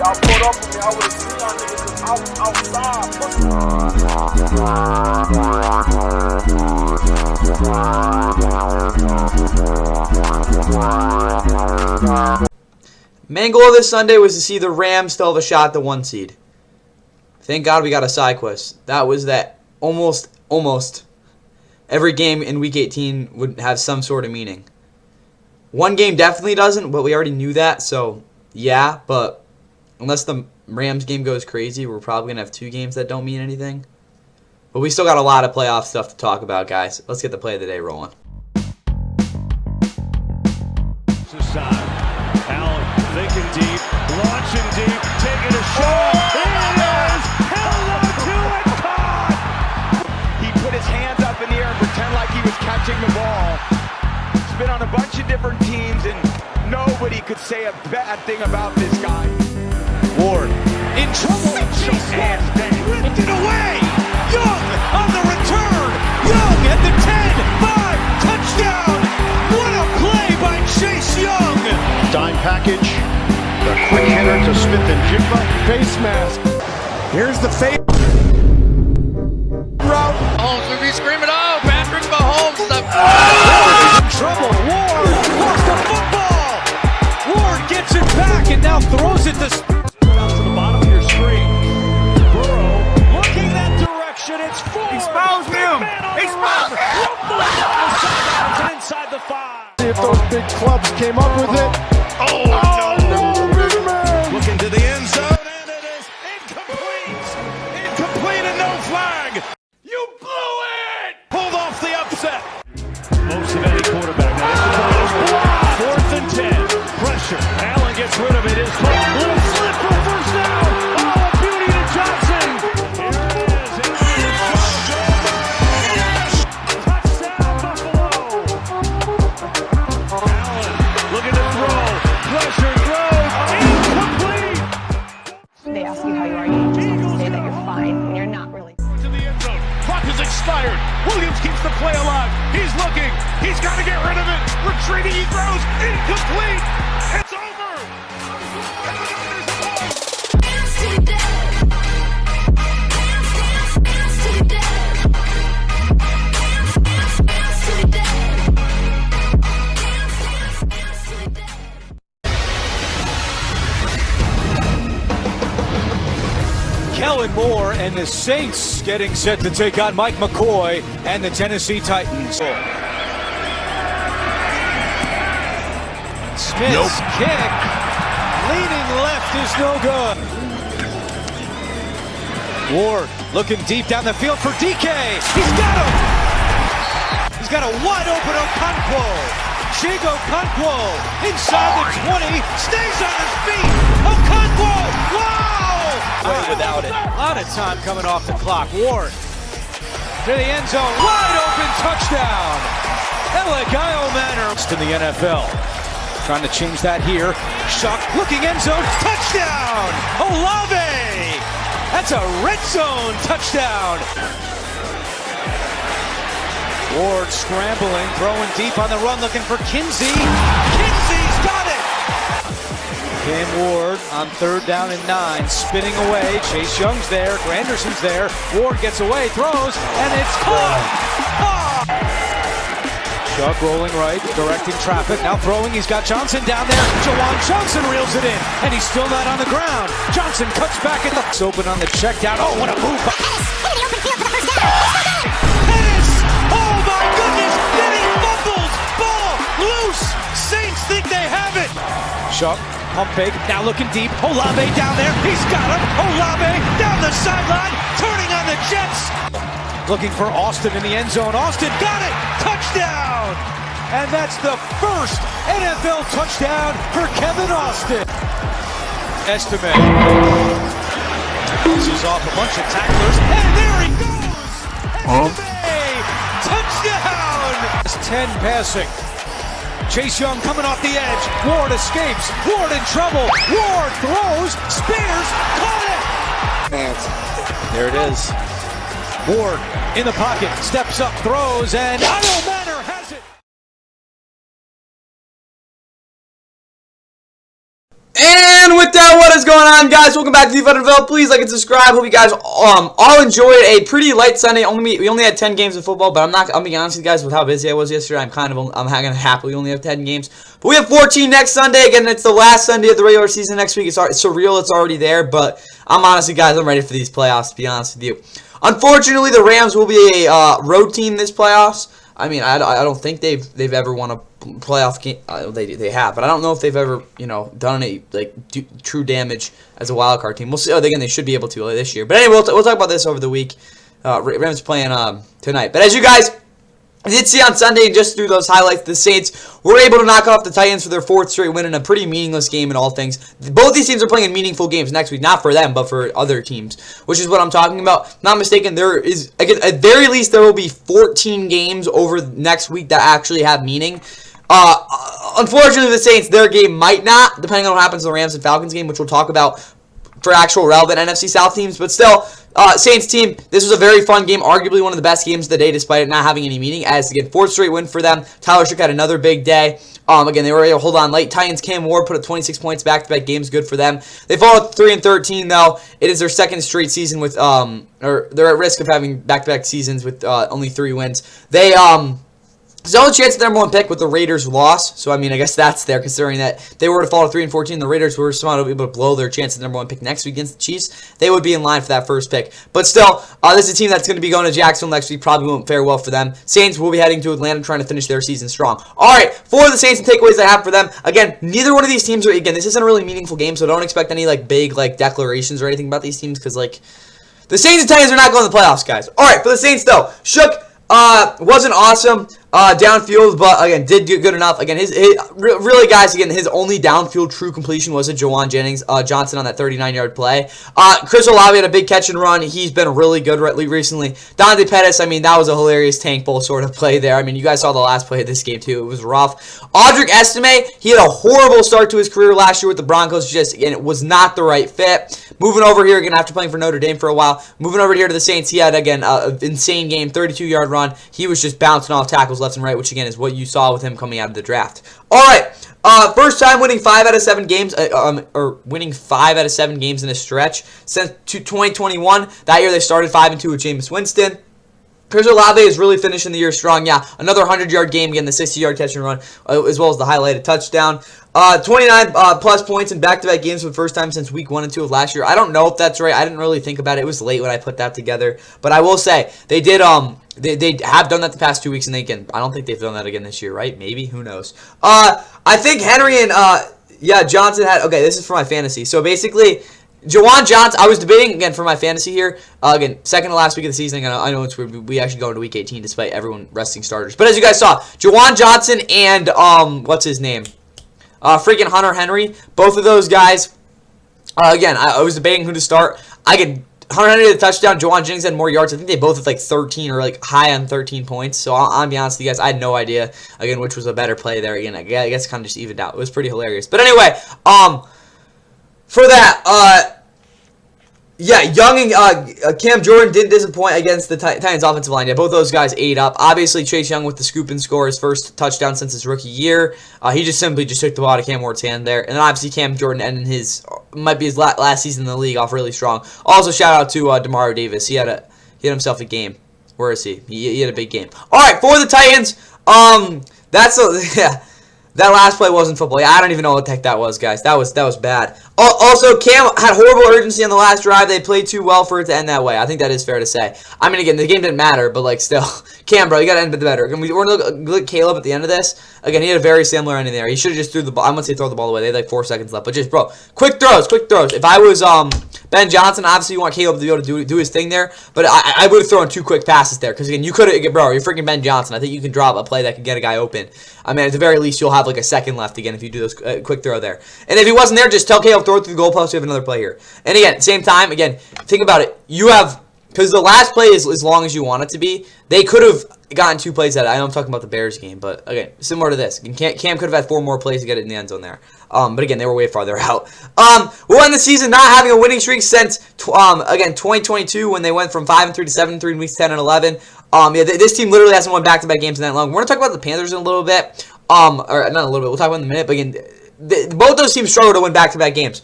Y'all pulled up on me, I would've seen y'all niggas outside. Main goal this Sunday was to see the Rams still have a shot at the 1 seed. Thank God we got a side quest. That was that almost every game in Week 18 would have some sort of meaning. One game definitely doesn't, but we already knew that, so yeah, but unless the Rams game goes crazy, we're probably going to have 2 games that don't mean anything. But we still got a lot of playoff stuff to talk about, guys. Let's get the play of the day rolling. Allen thinking deep, launching deep, taking a shot. It is held on to it, caught! He put his hands up in the air and pretend like he was catching the ball. He's been on a bunch of different teams, and nobody could say a bad thing about this guy. Ward in trouble. And ripped it away. Young on the return. Young at the 10-5 touchdown. What a play by Chase Young. Dime package. The quick hitter to Smith and Jigba. Face mask. Here's the fake route. Mahomes would be screaming, oh, Patrick Mahomes. In trouble. Ward lost the football. Ward gets it back and now throws it to the bottom of your screen. Burrow looking that direction. It's Ford. Expose him. Expose him. Inside the 5. See if those big clubs came up with it. Oh, no, big man. Looking to the end zone, and it is incomplete. Incomplete and no flag. You blew it. Pulled off the upset. Most of any quarterback. Now, 4th and 10. Pressure. Allen gets rid of it. His little slip for first down. Oh, beauty to Johnson. Here it is. Touchdown, Buffalo. Allen looking to throw. Pressure throws. Incomplete. They ask you how you are, you just have to say that you're fine, and you're not really. To the end zone. Clock is expired. Williams keeps the play alive. He's looking. He's got to get rid of it. Retreating. He throws. Incomplete. It's over. Kellen Moore and the Saints getting set to take on Mike McCoy and the Tennessee Titans. Smith's kick, leaning left is no good. Ward looking deep down the field for DK. He's got him. He's got a wide open Okonkwo. Chigo Okonkwo inside the 20, stays on his feet. Okonkwo, wow! Without it. A lot of time coming off the clock. Ward to the end zone, wide open touchdown. Eligio Manor in the NFL. Trying to change that here. Shuck looking end zone, touchdown! Olave! That's a red zone touchdown. Ward scrambling, throwing deep on the run, looking for Kinsey. Kinsey's got it! Cam Ward on 3rd down and 9, spinning away. Chase Young's there, Granderson's there. Ward gets away, throws, and it's caught! Oh! Chuck rolling right, directing traffic, now throwing, he's got Johnson down there. Jawan Johnson reels it in, and he's still not on the ground. Johnson cuts back at the... It's open on the check down. Oh, what a move! Pettis! Oh my goodness! Then he fumbles! Ball loose! Saints think they have it! Chuck, pump fake, now looking deep. Olave down there, he's got him! Olave down the sideline, turning on the Jets! Looking for Austin in the end zone. Austin got it! Touchdown! And that's the first NFL touchdown for Kevin Austin. Estimate. Bounces off a bunch of tacklers. And there he goes! Estimate! Touchdown! 10 passing. Chase Young coming off the edge. Ward escapes. Ward in trouble. Ward throws. Spears caught it! There it is. Ward in the pocket, steps up, throws, and Eligio Manor has it. And with that, what is going on, guys? Welcome back to the NFL. Please like and subscribe. Hope you guys all enjoyed a pretty light Sunday. We only had 10 games of football, but I'm being honest with you guys with how busy I was yesterday. I'm gonna happily only have 10 games, but we have 14 next Sunday. Again, it's the last Sunday of the regular season next week. It's surreal. It's already there, but I'm honestly, guys, I'm ready for these playoffs. To be honest with you, unfortunately, the Rams will be a road team this playoffs. I mean, I don't think they've ever won a playoff game. They have, but I don't know if they've ever done any true damage as a wild card team. We'll see. Again, they should be able to this year. But anyway, we'll talk about this over the week. Rams playing tonight. But as you guys did see on Sunday, and just through those highlights, the Saints were able to knock off the Titans for their 4th straight win in a pretty meaningless game in all things. Both these teams are playing in meaningful games next week, not for them, but for other teams, which is what I'm talking about. Not mistaken, there is, again, at very least, there will be 14 games over next week that actually have meaning. Unfortunately, the Saints, their game might not, depending on what happens in the Rams and Falcons game, which we'll talk about for actual relevant NFC South teams, but still, Saints team, this was a very fun game, arguably one of the best games of the day, despite it not having any meaning, as again, 4th straight win for them. Tyler Shook had another big day. Again, they were able to hold on late. Titans, Cam Ward put up 26 points back-to-back games, good for them. They fall at 3-13 though. It is their 2nd straight season with, or they're at risk of having back-to-back seasons with only 3 wins. There's no chance of their number 1 pick with the Raiders' loss. So, I mean, I guess that's there, considering that they were to fall to 3-14. The Raiders were somehow able to blow their chance of the number 1 pick next week against the Chiefs. They would be in line for that first pick. But still, this is a team that's going to be going to Jacksonville next week. Probably won't fare well for them. Saints will be heading to Atlanta trying to finish their season strong. All right, for the Saints and takeaways I have for them. Again, neither one of these teams are, again, this isn't a really meaningful game, so don't expect any, big, declarations or anything about these teams, because, the Saints and Titans are not going to the playoffs, guys. All right, for the Saints, though, Shook wasn't awesome downfield, but again, did good enough. Again, really, guys, again, his only downfield true completion was a Jawan Jennings Johnson on that 39-yard play. Chris Olave had a big catch and run. He's been really good recently. Dante Pettis, I mean, that was a hilarious tank bowl sort of play there. I mean, you guys saw the last play of this game too. It was rough. Audric Estime, he had a horrible start to his career last year with the Broncos. Again, it was not the right fit. Moving over here again after playing for Notre Dame for a while. Moving over here to the Saints, he had again an insane game, 32-yard run. He was just bouncing off tackles left and right, which again is what you saw with him coming out of the draft. All right, first time winning 5 out of 7 games, or winning 5 out of 7 games in a stretch since 2021. That year they started 5-2 with Jameis Winston. Chris Olave is really finishing the year strong. Yeah, another 100-yard game, again, the 60-yard catch and run, as well as the highlighted touchdown. 29 plus points in back-to-back games for the first time since week 1 and 2 of last year. I don't know if that's right. I didn't really think about it. It was late when I put that together. But I will say, they did, they have done that the past 2 weeks, and I don't think they've done that again this year, right? Maybe, who knows? I think Henry and, Johnson had, okay, this is for my fantasy. So basically, Jawan Johnson, I was debating, again, for my fantasy here. Again, second to last week of the season. I know it's weird. We actually go into week 18 despite everyone resting starters. But as you guys saw, Jawan Johnson and, what's his name? Freaking Hunter Henry. Both of those guys, again, I was debating who to start. Hunter Henry had a touchdown. Jawan Jennings had more yards. I think they both had 13 or high on 13 points. So I'll be honest with you guys, I had no idea, again, which was a better play there. Again, I guess kind of just evened out. It was pretty hilarious. But anyway, for that, Young and Cam Jordan did disappoint against the Titans offensive line. Yeah, both those guys ate up. Obviously, Chase Young with the scoop and score, his first touchdown since his rookie year. He just simply took the ball out of Cam Ward's hand there. And then obviously Cam Jordan ending might be his last season in the league off really strong. Also, shout out to DeMario Davis. He had himself a game. Where is he? He had a big game. All right, for the Titans, that last play wasn't football. Yeah, I don't even know what the heck that was, guys. That was bad. Also, Cam had horrible urgency on the last drive. They played too well for it to end that way. I think that is fair to say. I mean, again, the game didn't matter, but still, Cam, bro, you got to end it better. We're going to look at Caleb at the end of this. Again, he had a very similar ending there. He should have just threw the ball. I'm going to say throw the ball away. They had 4 seconds left, but just, bro, quick throws. If I was Ben Johnson, obviously you want Caleb to be able to do his thing there, but I would have thrown 2 quick passes there, because again, you could have, bro, you're freaking Ben Johnson. I think you can drop a play that could get a guy open. I mean, at the very least, you'll have a second left again if you do those quick throw there. And if he wasn't there, just tell Caleb, throw it through the goalpost. We have another play here. And again, same time, again, think about it. You have, because the last play is as long as you want it to be. They could have gotten 2 plays out of it. I know I'm talking about the Bears game, but again, similar to this. Cam could have had 4 more plays to get it in the end zone there. But again, they were way farther out. We'll end the season not having a winning streak since, again, 2022 when they went from 5-3 to 7-3 in weeks 10 and 11. This team literally hasn't won back-to-back games in that long. We're going to talk about the Panthers in a little bit. Or not a little bit. We'll talk about it in a minute. But again, both those teams struggle to win back-to-back games.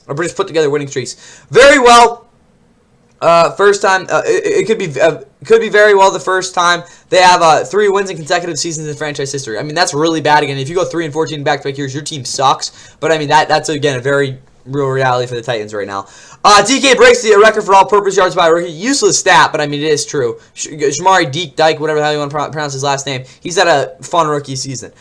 Or just put together winning streaks very well. First time, it could be very well the first time they have 3 wins in consecutive seasons in franchise history. I mean, that's really bad. Again, if you go 3-14 back-to-back years, your team sucks. But I mean, that's again a very real reality for the Titans right now. DK breaks the record for all-purpose yards by a rookie. Useless stat, but I mean, it is true. Shamari Dyke, whatever the hell you want to pronounce his last name, he's had a fun rookie season.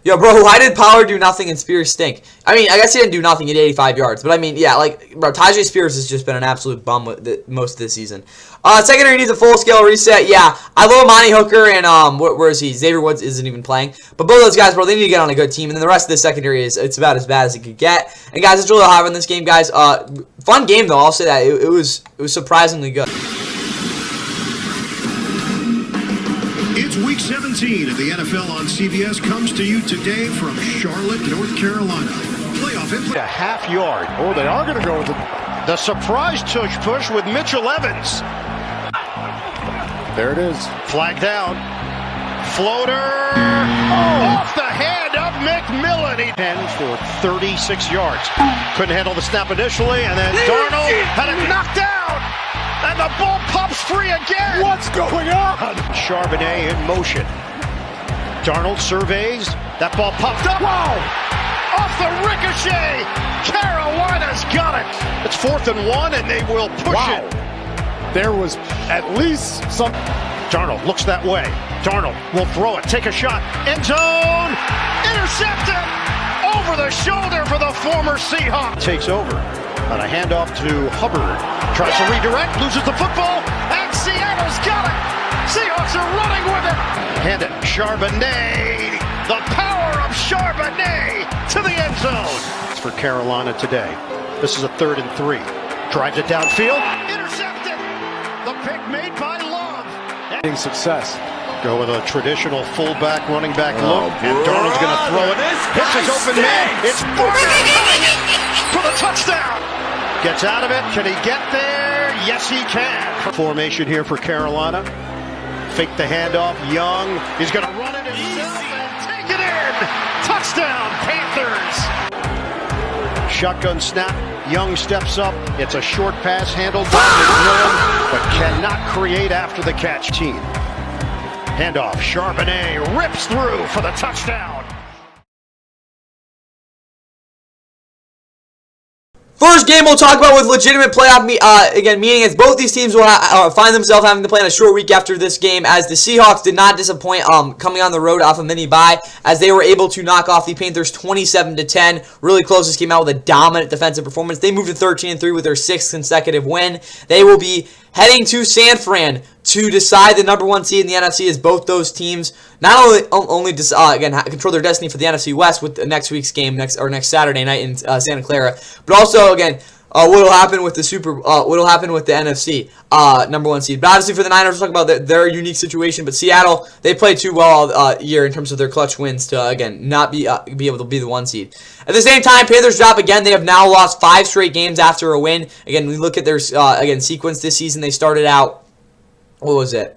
Yo, bro, why did Pollard do nothing and Spears stink? I mean, I guess he didn't do nothing at 85 yards. But, I mean, yeah, like, bro, Tajay Spears has just been an absolute bum with most of this season. Secondary needs a full-scale reset. Yeah, I love Amani Hooker and, where is he? Xavier Woods isn't even playing. But both those guys, bro, they need to get on a good team. And then the rest of the secondary it's about as bad as it could get. And, guys, it's really high on this game, guys. Fun game, though. I'll say that. It was surprisingly good. It's Week 17 of the NFL on CBS comes to you today from Charlotte, North Carolina. Playoff impact. A half yard. Oh, they are going to go with the surprise tush push with Mitchell Evans. There it is. Flag down. Floater. Off the head of McMillan. He 10 for 36 yards. Couldn't handle the snap initially, and then Darnold had it knocked down. And the ball pops free again. What's going on? Charbonnet in motion. Darnold surveys. That ball popped up. Wow! Off the ricochet. Carolina's got it. It's 4th and 1, and they will push it. There was at least some. Darnold looks that way. Darnold will throw it. Take a shot. End zone. Intercepted. Over the shoulder for the former Seahawk. Takes over. On a handoff to Hubbard. Tries to redirect, loses the football, and Seattle's got it! Seahawks are running with it! Hand it, Charbonnet! The power of Charbonnet to the end zone! It's for Carolina today. This is a 3rd and 3. Drives it downfield. Intercepted! The pick made by Love. Success. Go with a traditional fullback, running back look, and Darnold's going to throw it. Hits his open man. It's for the touchdown! Gets out of it. Can he get there? Yes, he can. Formation here for Carolina. Fake the handoff. Young. He's going to run it himself and take it in. Touchdown, Panthers. Shotgun snap. Young steps up. It's a short pass handled by McMillan, but cannot create after the catch. Team. Handoff. Charbonnet rips through for the touchdown. First game we'll talk about with legitimate playoff meaning as both these teams will find themselves having to play on a short week after this game, as the Seahawks did not disappoint coming on the road off a mini bye, as they were able to knock off the Panthers 27-10. Really close. This came out with a dominant defensive performance. They moved to 13-3 with their 6th consecutive win. They will be heading to San Fran to decide the number 1 seed in the NFC, as both those teams not only control their destiny for the NFC West with the next week's game next Saturday night in Santa Clara, but also again what will happen with the NFC number 1 seed. But obviously for the Niners, we'll talk about their unique situation. But Seattle, they played too well all year in terms of their clutch wins to again not be able to be the 1 seed. At the same time, Panthers drop again. They have now lost 5 straight games after a win. Again, we look at their sequence this season. They started out, what was it?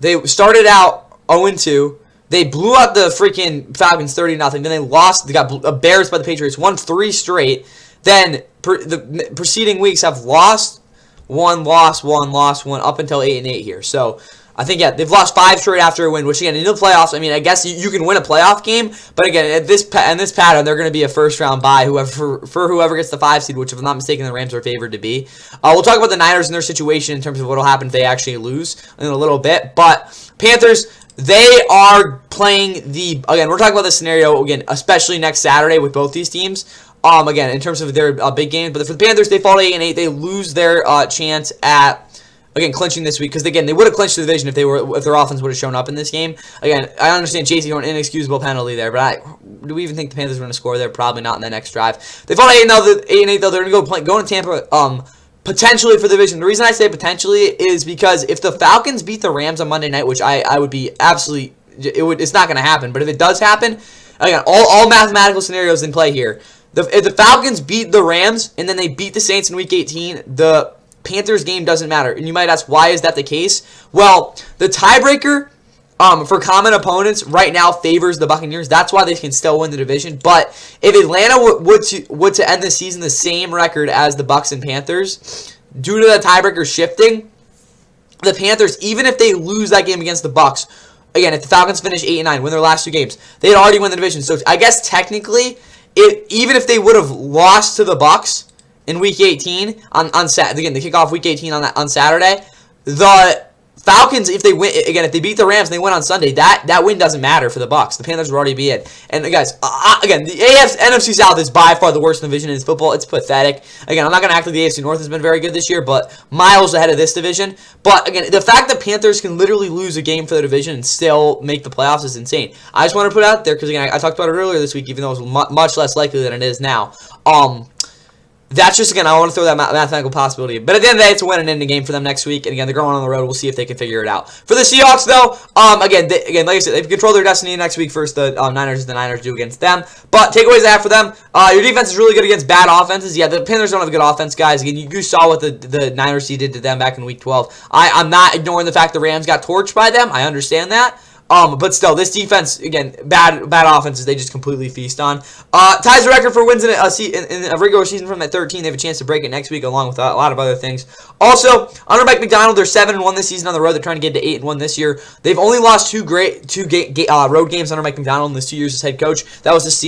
They started out 0-2. They blew out the freaking Falcons 30-0. Then they lost. They got embarrassed by the Patriots. Won 3 straight. Then the preceding weeks have lost, one, lost, one, lost, one, up until 8-8 here. So I think, yeah, they've lost 5 straight after a win, which, again, in the playoffs, I mean, I guess you can win a playoff game, but, again, in this pattern, they're going to be a first-round bye for whoever gets the 5 seed, which, if I'm not mistaken, the Rams are favored to be. We'll talk about the Niners and their situation in terms of what will happen if they actually lose in a little bit. But Panthers, they are playing again, we're talking about the scenario, again, especially next Saturday with both these teams. Again, in terms of their big games, but for the Panthers, they fall to 8-8. They lose their chance at, again, clinching this week, because again, they would have clinched the division if their offense would have shown up in this game. Again, I understand J.C. Horn, inexcusable penalty there, but do we even think the Panthers are going to score there? Probably not in the next drive. They fall to 8-8 though. They're going to go to Tampa. Potentially for the division. The reason I say potentially is because if the Falcons beat the Rams on Monday night, which I would be absolutely, it's not going to happen. But if it does happen, again, all mathematical scenarios in play here. If the Falcons beat the Rams and then they beat the Saints in Week 18, the Panthers game doesn't matter. And you might ask, why is that the case? Well, the tiebreaker for common opponents right now favors the Buccaneers. That's why they can still win the division. But if Atlanta would to end the season the same record as the Bucs and Panthers, due to the tiebreaker shifting, the Panthers, even if they lose that game against the Bucs, again, if the Falcons finish 8-9, win their last 2 games, they'd already win the division. So I guess technically, even if they would have lost to the Bucs in Week 18 on Saturday, again, they kick off Week 18 on Saturday, the Falcons, if they win again, if they beat the Rams and they win on Sunday, that win doesn't matter for the Bucs. The Panthers would already be in. And guys, again, the NFC South is by far the worst division in football. It's pathetic. Again, I'm not gonna act like the AFC North has been very good this year, but miles ahead of this division. But again, the fact that Panthers can literally lose a game for the division and still make the playoffs is insane. I just want to put it out there because again, I talked about it earlier this week, even though it was much less likely than it is now. That's just, again, I want to throw that mathematical possibility. But at the end of the day, it's a win and end the game for them next week. And again, they're going on the road. We'll see if they can figure it out. For the Seahawks, though, again, like I said, they control their destiny next week versus the Niners, as the Niners do against them. But takeaways I have for them, your defense is really good against bad offenses. Yeah, the Panthers don't have a good offense, guys. Again, you saw what the Niners did to them back in Week 12. I'm not ignoring the fact the Rams got torched by them. I understand that. But still, this defense, again, bad offenses, they just completely feast on. Ties the record for wins in a regular season from that 13. They have a chance to break it next week, along with a lot of other things. Also, under Mike Macdonald, they're 7-1 this season on the road. They're trying to get to 8-1 this year. They've only lost two road games under Mike Macdonald in this 2 years as head coach. That was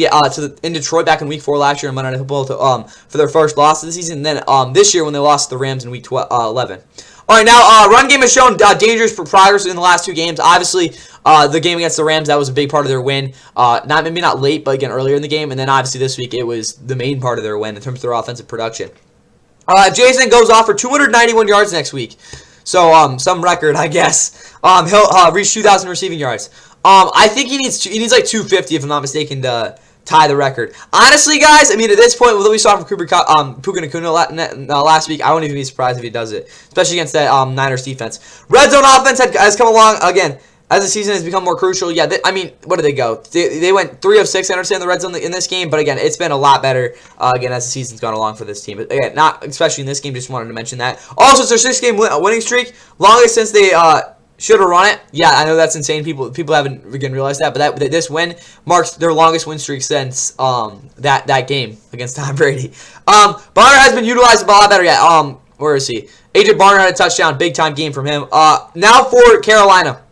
in Detroit back in Week 4 last year in Monday Night Football for their first loss of the season. And then this year when they lost to the Rams in Week 11. All right, now, run game has shown dangerous for progress in the last 2 games. Obviously, the game against the Rams, that was a big part of their win. Maybe not late, but again, earlier in the game. And then, obviously, this week, it was the main part of their win in terms of their offensive production. Jason goes off for 291 yards next week. So, some record, I guess. He'll reach 2,000 receiving yards. I think he needs like 250, if I'm not mistaken, to tie the record. Honestly, guys, I mean, at this point, with what we saw from Puka Nacuna last week, I wouldn't even be surprised if he does it, especially against that Niners defense. Red zone offense has come along, again, as the season has become more crucial. Yeah, I mean, what did they go? They went 3 of 6, I understand, in the red zone in this game, but again, it's been a lot better, again, as the season's gone along for this team. But again, not especially in this game, just wanted to mention that. Also, it's their 6-game winning streak, longest since they should have run it. Yeah, I know that's insane. People haven't again realized that, but this win marks their longest win streak since that game against Tom Brady. Barner has been utilized a lot better yet. Where is he? AJ Barner had a touchdown, big time game from him. Now for Carolina.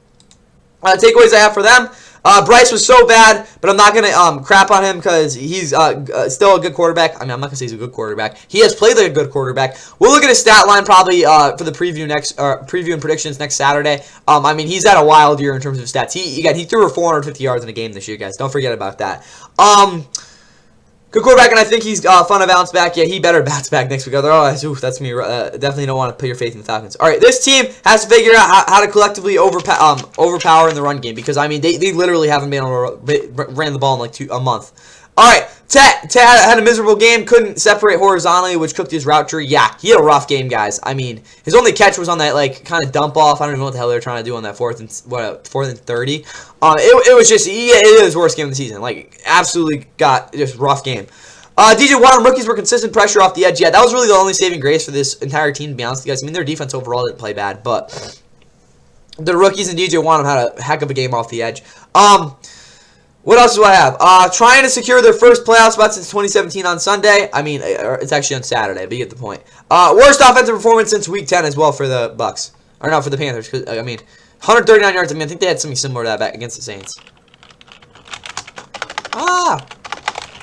Takeaways I have for them. Bryce was so bad, but I'm not going to crap on him because he's still a good quarterback. I mean, I'm not going to say he's a good quarterback. He has played like a good quarterback. We'll look at his stat line probably for the preview and predictions next Saturday. I mean, he's had a wild year in terms of stats. He threw for 450 yards in a game this year, guys. Don't forget about that. Good quarterback, and I think he's fun to bounce back. Yeah, he better bounce back next week. Otherwise, that's me. Definitely don't want to put your faith in the Falcons. All right, this team has to figure out how to collectively overpower in the run game because, I mean, they literally haven't ran the ball in like a month. All right, Ted had a miserable game, couldn't separate horizontally, which cooked his route tree. Yeah, he had a rough game, guys. I mean, his only catch was on that like kind of dump off. I don't even know what the hell they were trying to do on that 4th and 30. It was just it is his worst game of the season. Like absolutely got just rough game. DJ Watt and rookies were consistent pressure off the edge. Yeah, that was really the only saving grace for this entire team. To be honest, guys. I mean, their defense overall didn't play bad, but the rookies and DJ Watt had a heck of a game off the edge. What else do I have? Trying to secure their first playoff spot since 2017 on Sunday. I mean, it's actually on Saturday, but you get the point. Worst offensive performance since Week 10 as well for the Bucs. Or not for the Panthers. Cause, I mean, 139 yards. I mean, I think they had something similar to that back against the Saints.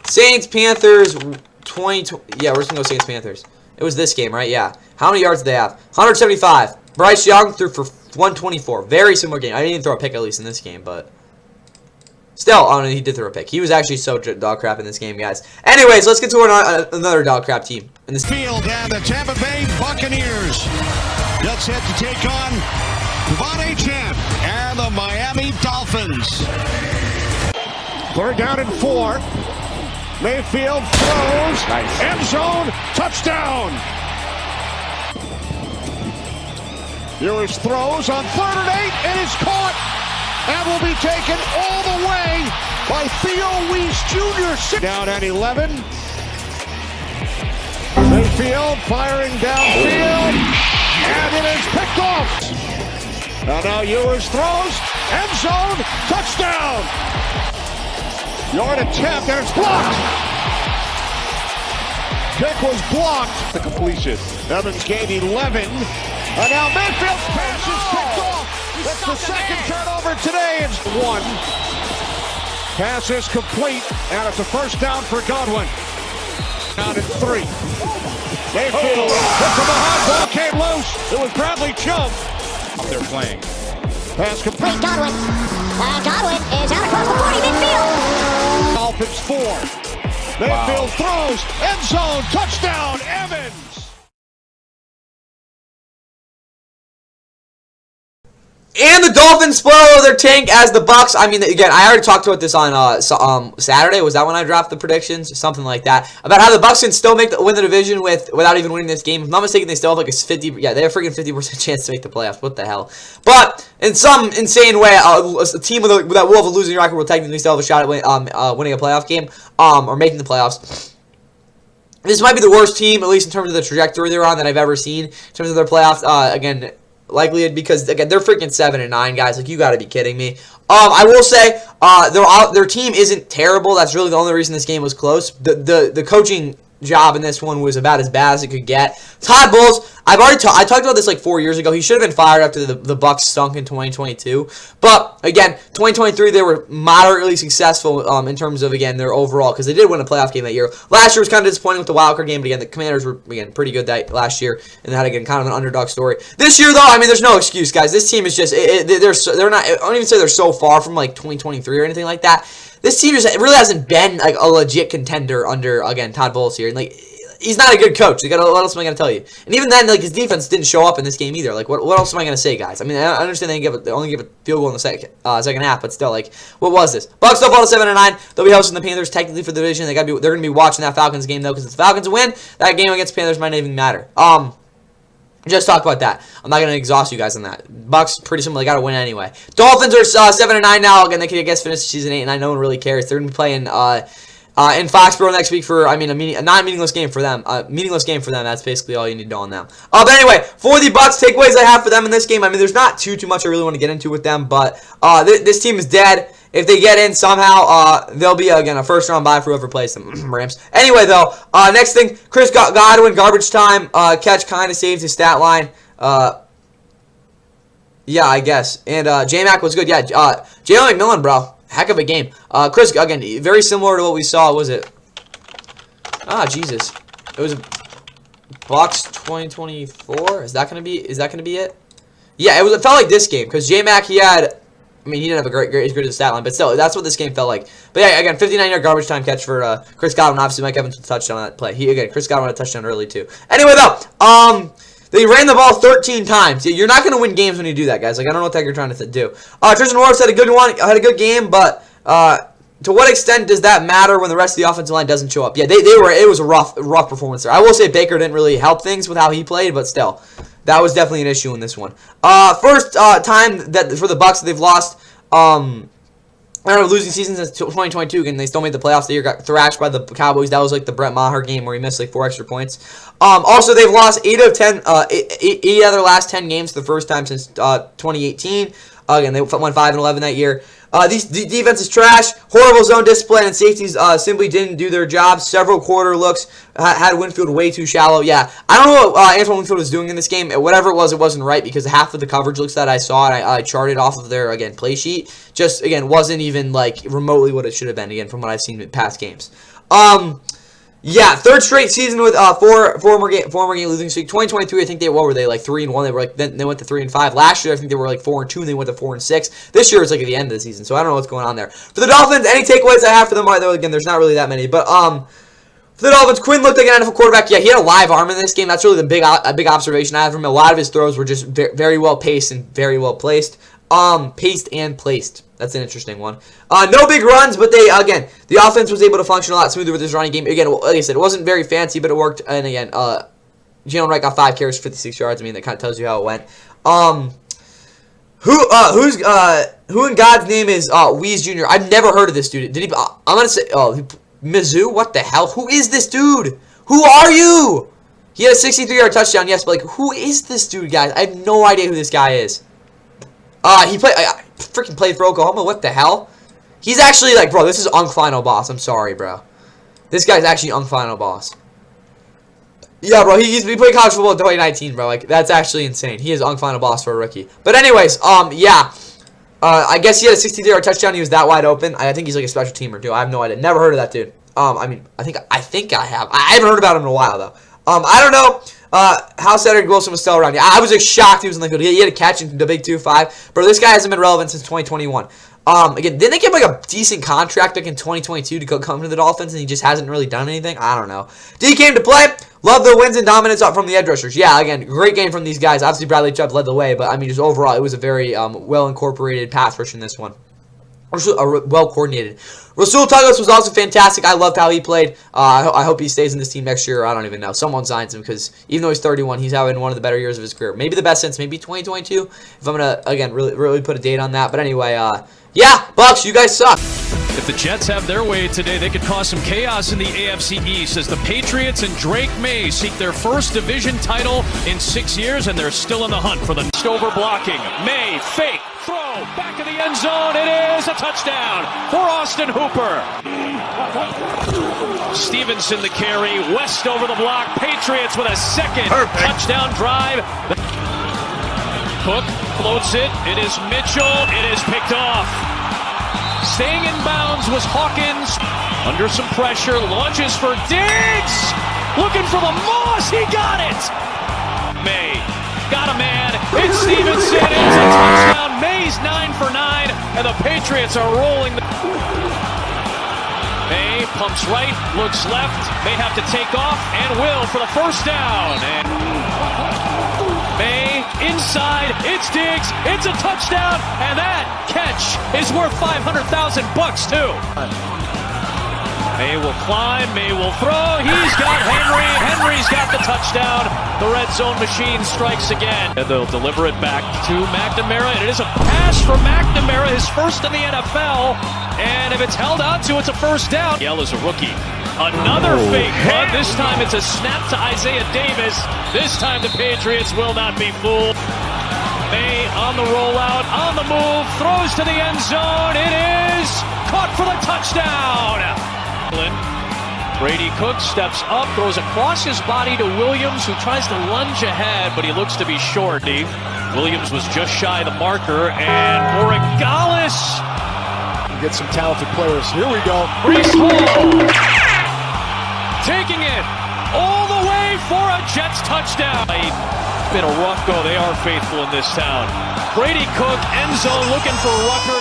Saints, Panthers, 20. Yeah, we're just going to go Saints, Panthers. It was this game, right? Yeah. How many yards did they have? 175. Bryce Young threw for 124. Very similar game. I didn't even throw a pick at least in this game, but still, oh no, he did throw a pick. He was actually so dog crap in this game, guys. Anyways, let's get to another dog crap team in this field. And the Tampa Bay Buccaneers get set to take on Devon Champ and the Miami Dolphins. 3rd down and 4. Mayfield throws. Nice. End zone. Touchdown. Ewers throws on 3rd and 8 and is caught. And will be taken all the way by Theo Weiss Jr. Down at 11. Mayfield firing downfield. And it is picked off. Now Ewers throws. End zone. Touchdown. Yard attempt, and it's blocked. Kick was blocked. The completion. Evans gained 11. And now Mayfield's pass is picked off. That's the second turnover today. It's 1. Pass is complete, and it's a first down for Godwin. Down at 3. Mayfield hit from behind, ball came loose. It was Bradley Chubb. They're playing. Pass complete. Godwin. Godwin is out across the 40 midfield. Dolphins 4. Mayfield throws. End zone. Touchdown. Evans. And the Dolphins spoil their tank as the Bucks. I mean, again, I already talked about this on Saturday. Was that when I dropped the predictions? Something like that. About how the Bucks can still win the division without even winning this game. If I'm not mistaken, they still have like a 50. Yeah, they have a freaking 50% chance to make the playoffs. What the hell? But in some insane way, a team that will have a losing record will technically still have a shot at winning a playoff game or making the playoffs. This might be the worst team, at least in terms of the trajectory they're on, that I've ever seen in terms of their playoffs. Again. Likely because again they're freaking 7-9, guys. Like, you got to be kidding me. I will say their team isn't terrible. That's really the only reason this game was close. The coaching job in this one was about as bad as it could get. Todd Bowles, I talked about this like 4 years ago. He should have been fired after the Bucks stunk in 2022. But again, 2023 they were moderately successful in terms of again their overall, because they did win a playoff game that year. Last year was kind of disappointing with the wild card game, but again the Commanders were again pretty good that last year, and they had again kind of an underdog story. This year though, I mean, there's no excuse, guys. This team is just they're not. I don't even say they're so far from like 2023 or anything like that. This team just really hasn't been like a legit contender under again Todd Bowles here, and like he's not a good coach. What else am I gonna tell you? And even then, like his defense didn't show up in this game either. Like what else am I gonna say, guys? I mean, I understand they only give a field goal in the second half, but still, like what was this? Bucks still fall to 7-9. They'll be hosting the Panthers technically for the division. They're gonna be watching that Falcons game though, because if the Falcons win, that game against the Panthers might not even matter. Just talk about that. I'm not going to exhaust you guys on that. Bucks, pretty simple. They got to win anyway. Dolphins are 7-9 now. Again, they could, I guess, finish the season 8-9. No one really cares. They're going to be playing in Foxborough next week for, I mean, a non-meaningless game for them. Meaningless game for them. That's basically all you need to know on them. But anyway, for the Bucks, takeaways I have for them in this game. I mean, there's not too much I really want to get into with them, but this team is dead. If they get in somehow, they'll be, again, a first-round bye for whoever plays them. Rams. Anyway, though, next thing, Chris Godwin, garbage time, catch kind of saved his stat line. Yeah, I guess. And J-Mac was good. Yeah, Jalen McMillan, bro. Heck of a game. Chris, again, very similar to what we saw, was it? Jesus. It was Bucks 2024. Is that gonna be it? Yeah, it felt like this game, because J-Mac, he didn't have a great stat line, but still, that's what this game felt like. But yeah, again, 59-yard garbage time catch for Chris Godwin. Obviously, Mike Evans with a touchdown on that play. Chris Godwin had a touchdown early too. Anyway, though, they ran the ball 13 times. You're not going to win games when you do that, guys. Like, I don't know what the heck you're trying to do. Tristan Wirfs had a good game, but to what extent does that matter when the rest of the offensive line doesn't show up? Yeah, it was a rough performance there. I will say Baker didn't really help things with how he played, but still, that was definitely an issue in this one. First time that for the Bucks they've lost losing season since 2022. Again, they still made the playoffs. The year got thrashed by the Cowboys. That was like the Brett Maher game where he missed like 4 extra points. Also, they've lost 8 out of their last 10 games for the first time since 2018. Again, they went 5-11 that year. The defense is trash. Horrible zone discipline, and safeties simply didn't do their job. Several quarter looks had Winfield way too shallow. Yeah, I don't know what Antoine Winfield was doing in this game. Whatever it wasn't right, because half of the coverage looks that I saw, and I charted off of their play sheet, just again wasn't even like remotely what it should have been. Again, from what I've seen in past games. Yeah, third straight season with four more game losing streak. 2023, I think what were they, like 3-1? They were like, then they went to 3-5. Last year, I think they were like 4-2, and they went to 4-6. This year, it's like at the end of the season, so I don't know what's going on there. For the Dolphins, any takeaways I have for them? Again, there's not really that many, but for the Dolphins, Quinn looked like an NFL quarterback. Yeah, he had a live arm in this game. That's really the big observation I have from him. A lot of his throws were just very well paced and very well placed. Paced and placed. That's an interesting one. No big runs, but the offense was able to function a lot smoother with this running game. Again, like I said, it wasn't very fancy, but it worked. And again, Jalen Wright got 5 carries for 56 yards. I mean, that kind of tells you how it went. Who in God's name is Weeze Jr.? I've never heard of this dude. Did he? I'm gonna say, Mizzou. What the hell? Who is this dude? Who are you? He had a 63-yard touchdown. Yes, but like, who is this dude, guys? I have no idea who this guy is. He played. freaking play for Oklahoma. What the hell? He's actually like, bro, this is final boss. I'm sorry, bro. This guy's actually final boss. Yeah, bro, he played college football in 2019, bro. Like, that's actually insane. He is final boss for a rookie. But anyways, yeah. I guess he had a 63-yard touchdown. He was that wide open. I think he's like a special teamer, too. I have no idea. Never heard of that dude. I mean, I think I have. I haven't heard about him in a while, though. I don't know how Cedric Wilson was still around. Yeah, I was just shocked he was in the field. He had a catch in the Big 2-5. Bro, this guy hasn't been relevant since 2021. Again, didn't they give like a decent contract like in 2022 to come to the Dolphins, and he just hasn't really done anything? I don't know. D came to play. Love the wins and dominance from the edge rushers. Yeah, again, great game from these guys. Obviously, Bradley Chubb led the way, but I mean, just overall, it was a very well-incorporated pass rush in this one. Well-coordinated. Rasul Douglas was also fantastic. I loved how he played. I hope he stays in this team next year. I don't even know. Someone signs him because even though he's 31, he's having one of the better years of his career. Maybe the best since maybe 2022. If I'm going to, again, really put a date on that. But anyway, yeah, Bucks, you guys suck. If the Jets have their way today, they could cause some chaos in the AFC East as the Patriots and Drake May seek their first division title in 6 years, and they're still in the hunt for the over blocking. May, fake, throw, back of the end zone. It is a touchdown for Austin Hooper. Stevenson the carry, West over the block. Patriots with a second touchdown drive. Cook floats it. It is Mitchell. It is picked off. Staying in bounds was Hawkins. Under some pressure, launches for Diggs. Looking for the Moss. He got it. May got a man. It's Stevenson. It's a touchdown. May's 9 for 9, and the Patriots are rolling. May pumps right, looks left. May have to take off and will for the first down. And May inside, it's Diggs, it's a touchdown, and that catch is worth $500,000 too. May will climb, May will throw, he's got Henry, Henry's got the touchdown. The red zone machine strikes again. And they'll deliver it back to McNamara, and it is a pass for McNamara, his first in the NFL, and if it's held out to, it's a first down. Yell is a rookie. Another fake punt. This time it's a snap to Isaiah Davis. This time the Patriots will not be fooled. May on the rollout, on the move, throws to the end zone. It is caught for the touchdown. Brady Cook steps up, throws across his body to Williams, who tries to lunge ahead, but he looks to be short. Williams was just shy of the marker, and Moragalis. Get some talented players. Here we go. Breece Hall. Taking it all the way for a Jets touchdown. It's been a rough go. They are faithful in this town. Brady Cook, end zone, looking for Rucker.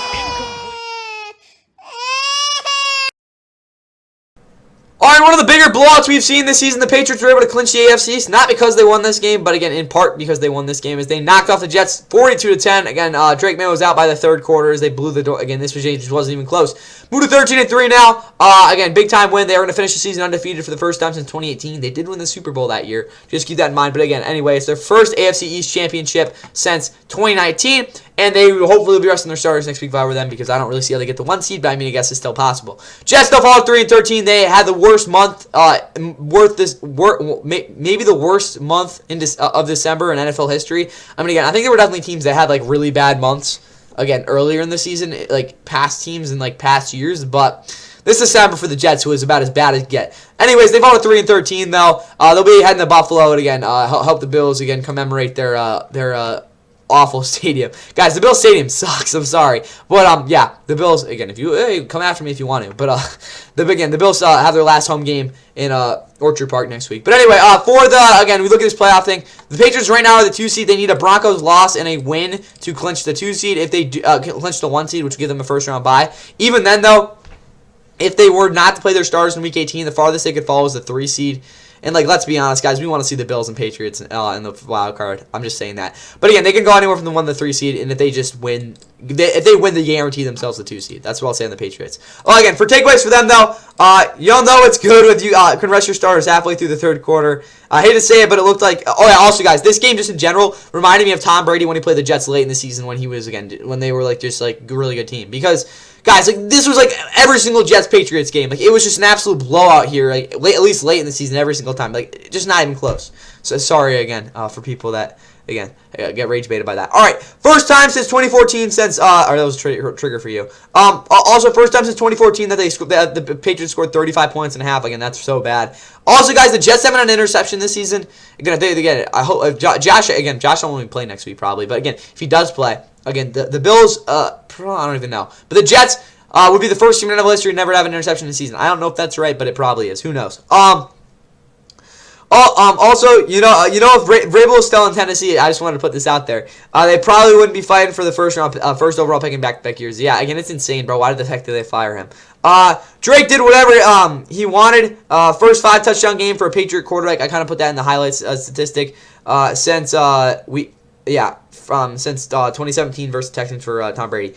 Alright, one of the bigger blowouts we've seen this season, the Patriots were able to clinch the AFC East. Not because they won this game, but again, in part because they won this game, as they knocked off the Jets 42-10. Again, Drake May was out by the third quarter as they blew the door. Again, this just wasn't even close. Moved to 13-3 now. Again, big time win. They were going to finish the season undefeated for the first time since 2018. They did win the Super Bowl that year. Just keep that in mind. But again, anyway, it's their first AFC East championship since 2019. And they hopefully will be resting their starters next week if I were them, because I don't really see how they get the 1 seed, but I mean, I guess it's still possible. Jets still fall 3-13. They had the worst month, maybe the worst month of December in NFL history. I mean, again, I think there were definitely teams that had like really bad months, again, earlier in the season, like past teams in like past years, but this December for the Jets, who is about as bad as get. Anyways, they fall to 3-13 though. They'll be heading to Buffalo and again help the Bills again commemorate their awful stadium. Guys, the Bills stadium sucks. I'm sorry. But yeah, the Bills again, if you come after me if you want to. But the Bills have their last home game in Orchard Park next week. But anyway, again, we look at this playoff thing. The Patriots right now are the 2 seed. They need a Broncos loss and a win to clinch the 2 seed. If they do, clinch the 1 seed, which will give them a first round bye. Even then though, if they were not to play their starters in Week 18, the farthest they could fall was the 3 seed. And, like, let's be honest, guys, we want to see the Bills and Patriots in the wild card. I'm just saying that. But, again, they can go anywhere from the 1 to the 3 seed, and if they just win, if they win, they guarantee themselves the 2 seed. That's what I'll say on the Patriots. Well, again, for takeaways for them, though, y'all know it's good with you can rest your starters halfway through the third quarter. I hate to say it, but it looked like, oh, yeah, also, guys, this game just in general reminded me of Tom Brady when he played the Jets late in the season when he was, again, when they were, like, just, like, a really good team. Because, guys, like, this was, like, every single Jets-Patriots game. Like, it was just an absolute blowout here, like, at least late in the season every single time. Like, just not even close. So, sorry, again, for people that again, get rage baited by that. All right, first time since 2014 since or that was a trigger for you. Also first time since 2014 that the Patriots scored 35 points and a half. Again, that's so bad. Also, guys, the Jets haven't had an interception this season. Again, I hope Josh won't even play next week probably, but again, if he does play, again, the Bills, I don't even know, but the Jets would be the first team in NFL history to never have an interception in the season. I don't know if that's right, but it probably is. Who knows? Also, if Vrabel is still in Tennessee, I just wanted to put this out there. They probably wouldn't be fighting for the first overall pick in back-to-back years. Yeah, again, it's insane, bro. Why the heck did they fire him? Drake did whatever he wanted. First 5-touchdown game for a Patriot quarterback. I kind of put that in the highlights statistic since 2017 versus Texans for Tom Brady.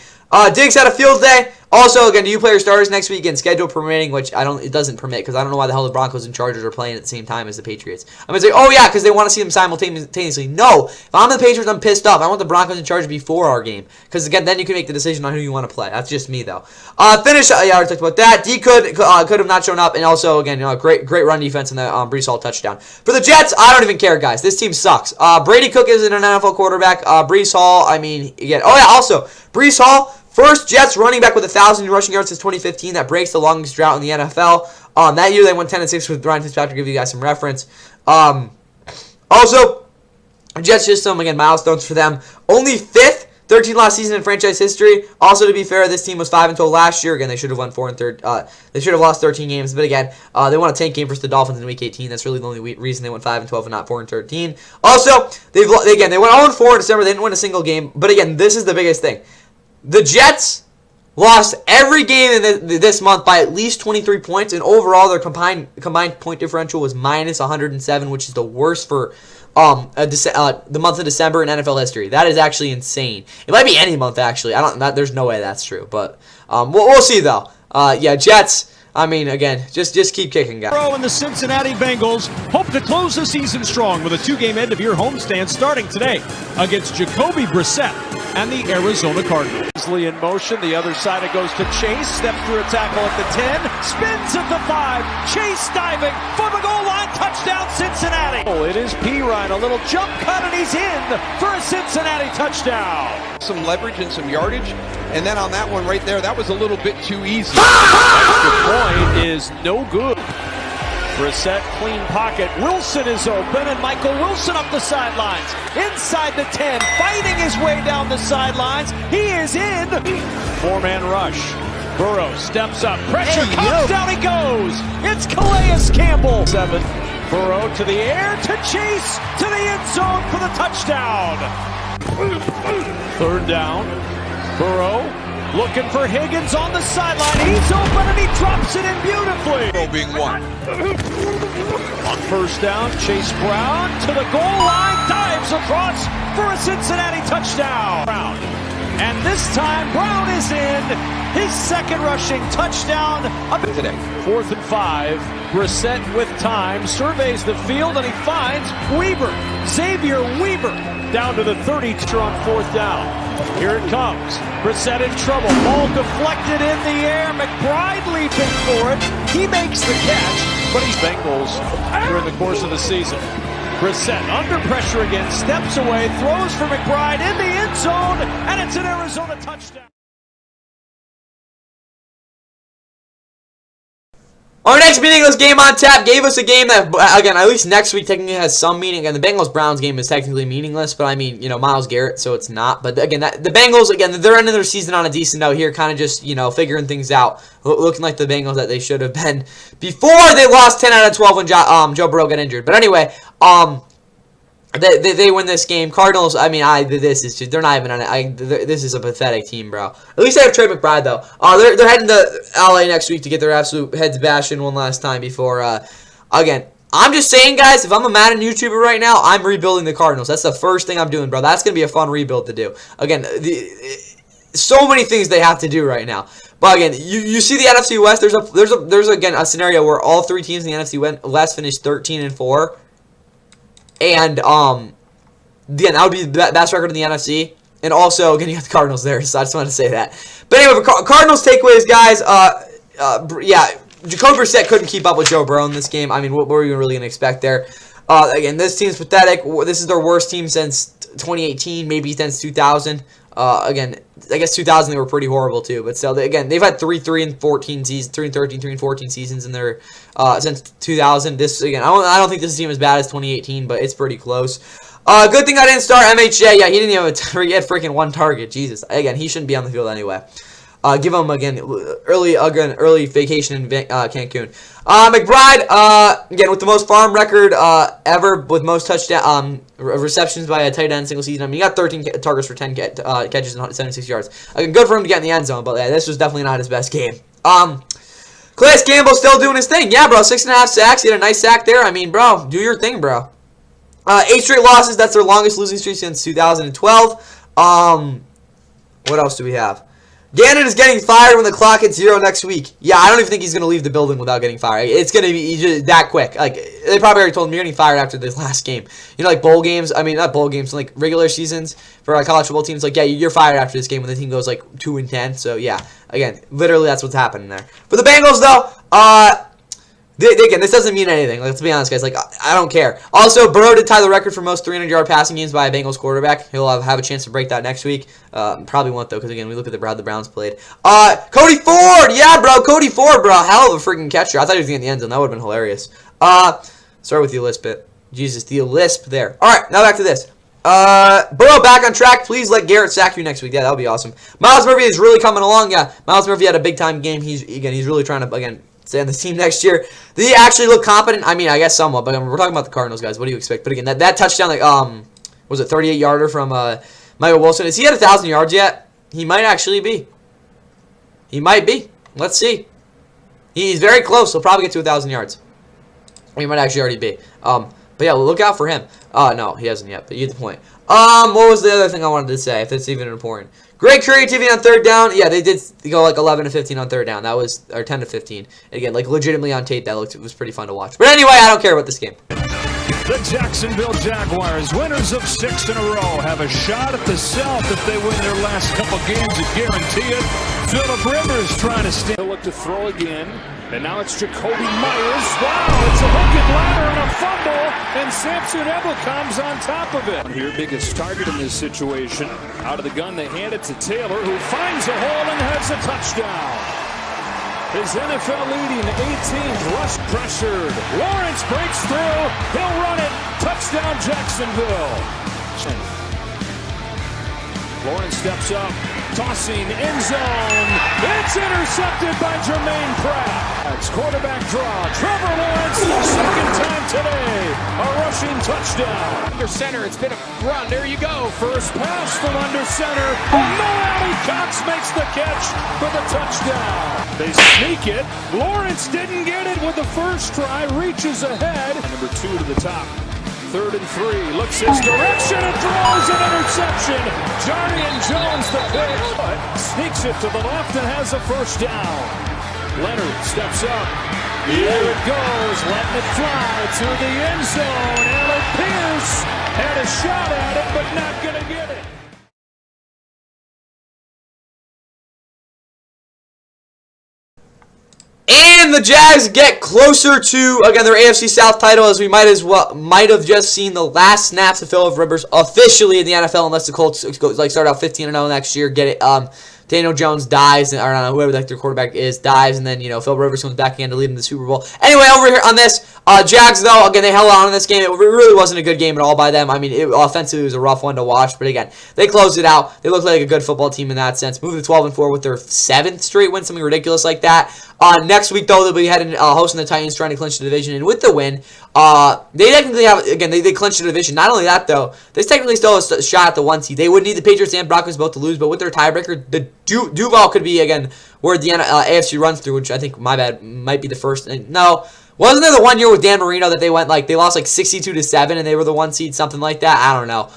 Diggs had a field day. Also, again, do you play your starters next week? Again, schedule permitting, which it doesn't permit because I don't know why the hell the Broncos and Chargers are playing at the same time as the Patriots. I'm going to say, oh yeah, because they want to see them simultaneously. No, if I'm the Patriots, I'm pissed off. I want the Broncos and Chargers before our game because again, then you can make the decision on who you want to play. That's just me though. Finish. I already talked about that. D could have not shown up, and also again, great run defense in the Breece Hall touchdown. For the Jets, I don't even care, guys. This team sucks. Brady Cook isn't an NFL quarterback. Breece Hall, again. Oh yeah, also Breece Hall. First Jets running back with 1,000 rushing yards since 2015. That breaks the longest drought in the NFL. That year they went 10-6 with Ryan Fitzpatrick. Give you guys some reference. Also, Jets system again milestones for them. Only 5th 13 loss season in franchise history. Also, to be fair, this team was 5-12 last year. Again, they should have won 4-3. They should have lost 13 games, but again, they won a tank game versus the Dolphins in Week 18. That's really the only reason they went 5-12 and not 4-13. Also, they went 0-4 in December. They didn't win a single game. But again, this is the biggest thing. The Jets lost every game in this month by at least 23 points, and overall their combined point differential was minus 107, which is the worst for the month of December in NFL history. That is actually insane. It might be any month actually. There's no way that's true, but we'll see though. Yeah, Jets. Again, just keep kicking, guys. And the Cincinnati Bengals hope to close the season strong with a 2-game end-of-year homestand starting today against Jacoby Brissett and the Arizona Cardinals. Easily in motion, the other side it goes to Chase, steps through a tackle at the 10, spins at the 5, Chase diving for the goal line, touchdown Cincinnati. Oh, it is Pirine, a little jump cut, and he's in for a Cincinnati touchdown. Some leverage and some yardage, and then on that one right there, that was a little bit too easy. Extra point is no good. Brissett, clean pocket. Wilson is open, and Michael Wilson up the sidelines. Inside the 10, fighting his way down the sidelines. He is in. 4-man rush. Burrow steps up. Pressure comes down. He goes. It's Calais Campbell. 7. Burrow to the air, to Chase, to the end zone for the touchdown. 3rd down. Burrow looking for Higgins on the sideline. He's open and he drops it in beautifully. Being one. On 1st down, Chase Brown to the goal line, dives across for a Cincinnati touchdown. And this time Brown is in his 2nd rushing touchdown Today. 4th and 5. Brissett with time surveys the field and he finds Weaver. Xavier Weaver down to the 30 on 4th down. Here it comes. Brissett in trouble. Ball deflected in the air. McBride leaping for it. He makes the catch, but he's Bengals during the course of the season. Brissett under pressure again, steps away, throws for McBride in the end zone, and it's an Arizona touchdown. Our next meaningless game on tap gave us a game that, again, at least next week technically has some meaning. And the Bengals-Browns game is technically meaningless, but Myles Garrett, so it's not. But again, the Bengals, again, they're ending their season on a decent note here, kind of just, figuring things out, looking like the Bengals that they should have been before they lost 10 out of 12 when Joe Burrow got injured. But anyway, They win this game. Cardinals, this is just, they're not even on it. This is a pathetic team, bro. At least they have Trey McBride, though. They're heading to LA next week to get their absolute heads bashed in one last time before, again, I'm just saying, guys, if I'm a Madden YouTuber right now, I'm rebuilding the Cardinals. That's the first thing I'm doing, bro. That's going to be a fun rebuild to do. Again, so many things they have to do right now. But again, you see the NFC West, there's again a scenario where all 3 teams in the NFC West finished 13-4. And, again, that would be the best record in the NFC. And also, again, you got the Cardinals there, so I just wanted to say that. But anyway, for Cardinals takeaways, guys, yeah, Jacoby Brissett couldn't keep up with Joe Burrow in this game. What were you really going to expect there? Again, this team's pathetic. This is their worst team since 2018, maybe since 2000. Again, I guess 2000 they were pretty horrible too, but still, again, they've had 3-14 seasons, 3-13, 3-14 seasons in their since 2000. This again, I don't think this team is as bad as 2018, but it's pretty close. Good thing I didn't start MHJ. Yeah, he didn't even he had freaking 1 target. Jesus, again, he shouldn't be on the field anyway. Give him again early vacation in Cancun. McBride again with the most farm record ever with most touchdown receptions by a tight end single season. I mean, he got 13 targets for 10 catches and 76 yards. Again, good for him to get in the end zone, but yeah, this was definitely not his best game. Calais Campbell still doing his thing. Yeah, bro, 6.5 sacks. He had a nice sack there. I mean, bro, do your thing, bro. 8 straight losses. That's their longest losing streak since 2012. What else do we have? Gannon is getting fired when the clock hits 0 next week. Yeah, I don't even think he's going to leave the building without getting fired. It's going to be just that quick. Like, they probably already told him you're getting fired after this last game. You know, like bowl games. I mean, not bowl games, like regular seasons for college football teams. Like, yeah, you're fired after this game when the team goes like 2-10. So yeah, again, literally that's what's happening there. For the Bengals though, again, this doesn't mean anything. Let's be honest, guys. Like, I don't care. Also, Burrow did tie the record for most 300-yard passing games by a Bengals quarterback. He'll have a chance to break that next week. Probably won't, though, because, again, we look at how the Browns played. Cody Ford! Yeah, bro. Cody Ford, bro. Hell of a freaking catcher. I thought he was going to get in the end zone. That would have been hilarious. Start with the lisp bit. Jesus, the lisp there. All right, now back to this. Burrow back on track. Please let Garrett sack you next week. Yeah, that would be awesome. Miles Murphy is really coming along. Yeah, Miles Murphy had a big-time game. He's really trying to, again, stay on this team next year. Did he actually look competent? I mean, I guess somewhat, but we're talking about the Cardinals, guys. What do you expect? But again, that touchdown, like, was it 38-yarder from Michael Wilson? Is he at 1,000 yards yet? He might actually be. He might be. Let's see. He's very close. He'll probably get to 1,000 yards. He might actually already be. But yeah, look out for him. No, he hasn't yet, but you get the point. What was the other thing I wanted to say, if that's even important? Great creativity on third down. Yeah, they did go like 11-15 on third down. That was, or 10-15. Again, like legitimately on tape, it was pretty fun to watch. But anyway, I don't care about this game. The Jacksonville Jaguars, winners of 6 in a row, have a shot at the South if they win their last couple games and guarantee it. Phillip Rivers trying to stand. He'll look to throw again, and now it's Jacoby Myers. Wow, it's a hook and ladder and a fumble, and Samson Ebel comes on top of it. Here, biggest target in this situation. Out of the gun, they hand it to Taylor, who finds a hole and has a touchdown. His NFL leading 18th rush pressured. Lawrence breaks through. He'll run it. Touchdown Jacksonville. Lawrence steps up. Tossing end zone. It's intercepted by Jermaine Pratt. It's quarterback draw. Trevor Lawrence, second time today. A rushing touchdown. Under center, it's been a run. There you go. First pass from under center. Malali Cox makes the catch for the touchdown. They sneak it. Lawrence didn't get it with the first try. Reaches ahead. Number 2 to the top. 3rd and 3. Looks his direction and throws an interception. Jardian Jones the pick. Sneaks it to the left and has a first down. Leonard steps up. Here it goes. Letting it fly to the end zone. Alec Pierce had a shot at it, but not going to get it. And the Jags get closer to, again, their AFC South title, as we might have just seen the last snaps of Phillip Rivers officially in the NFL, unless the Colts start out 15-0 next year, get it. Daniel Jones dies, or I don't know, whoever their quarterback is dies, and then, Phillip Rivers comes back again to lead them to the Super Bowl. Anyway, over here on this, Jags, though, again, they held on in this game. It really wasn't a good game at all by them. I mean, offensively, it was a rough one to watch, but again, they closed it out. They looked like a good football team in that sense. Moved to 12-4 with their 7th straight win, something ridiculous like that. Next week, though, they'll be heading hosting the Titans, trying to clinch the division, and with the win, they technically have, again, they clinched the division. Not only that, though, they technically still have a shot at the 1 seed. They would need the Patriots and Broncos both to lose, but with their tiebreaker, the Duval could be, again, where the AFC runs through, which I think, my bad, might be the first. No, wasn't there the 1 year with Dan Marino that they went, they lost 62-7 and they were the 1 seed, something like that? I don't know.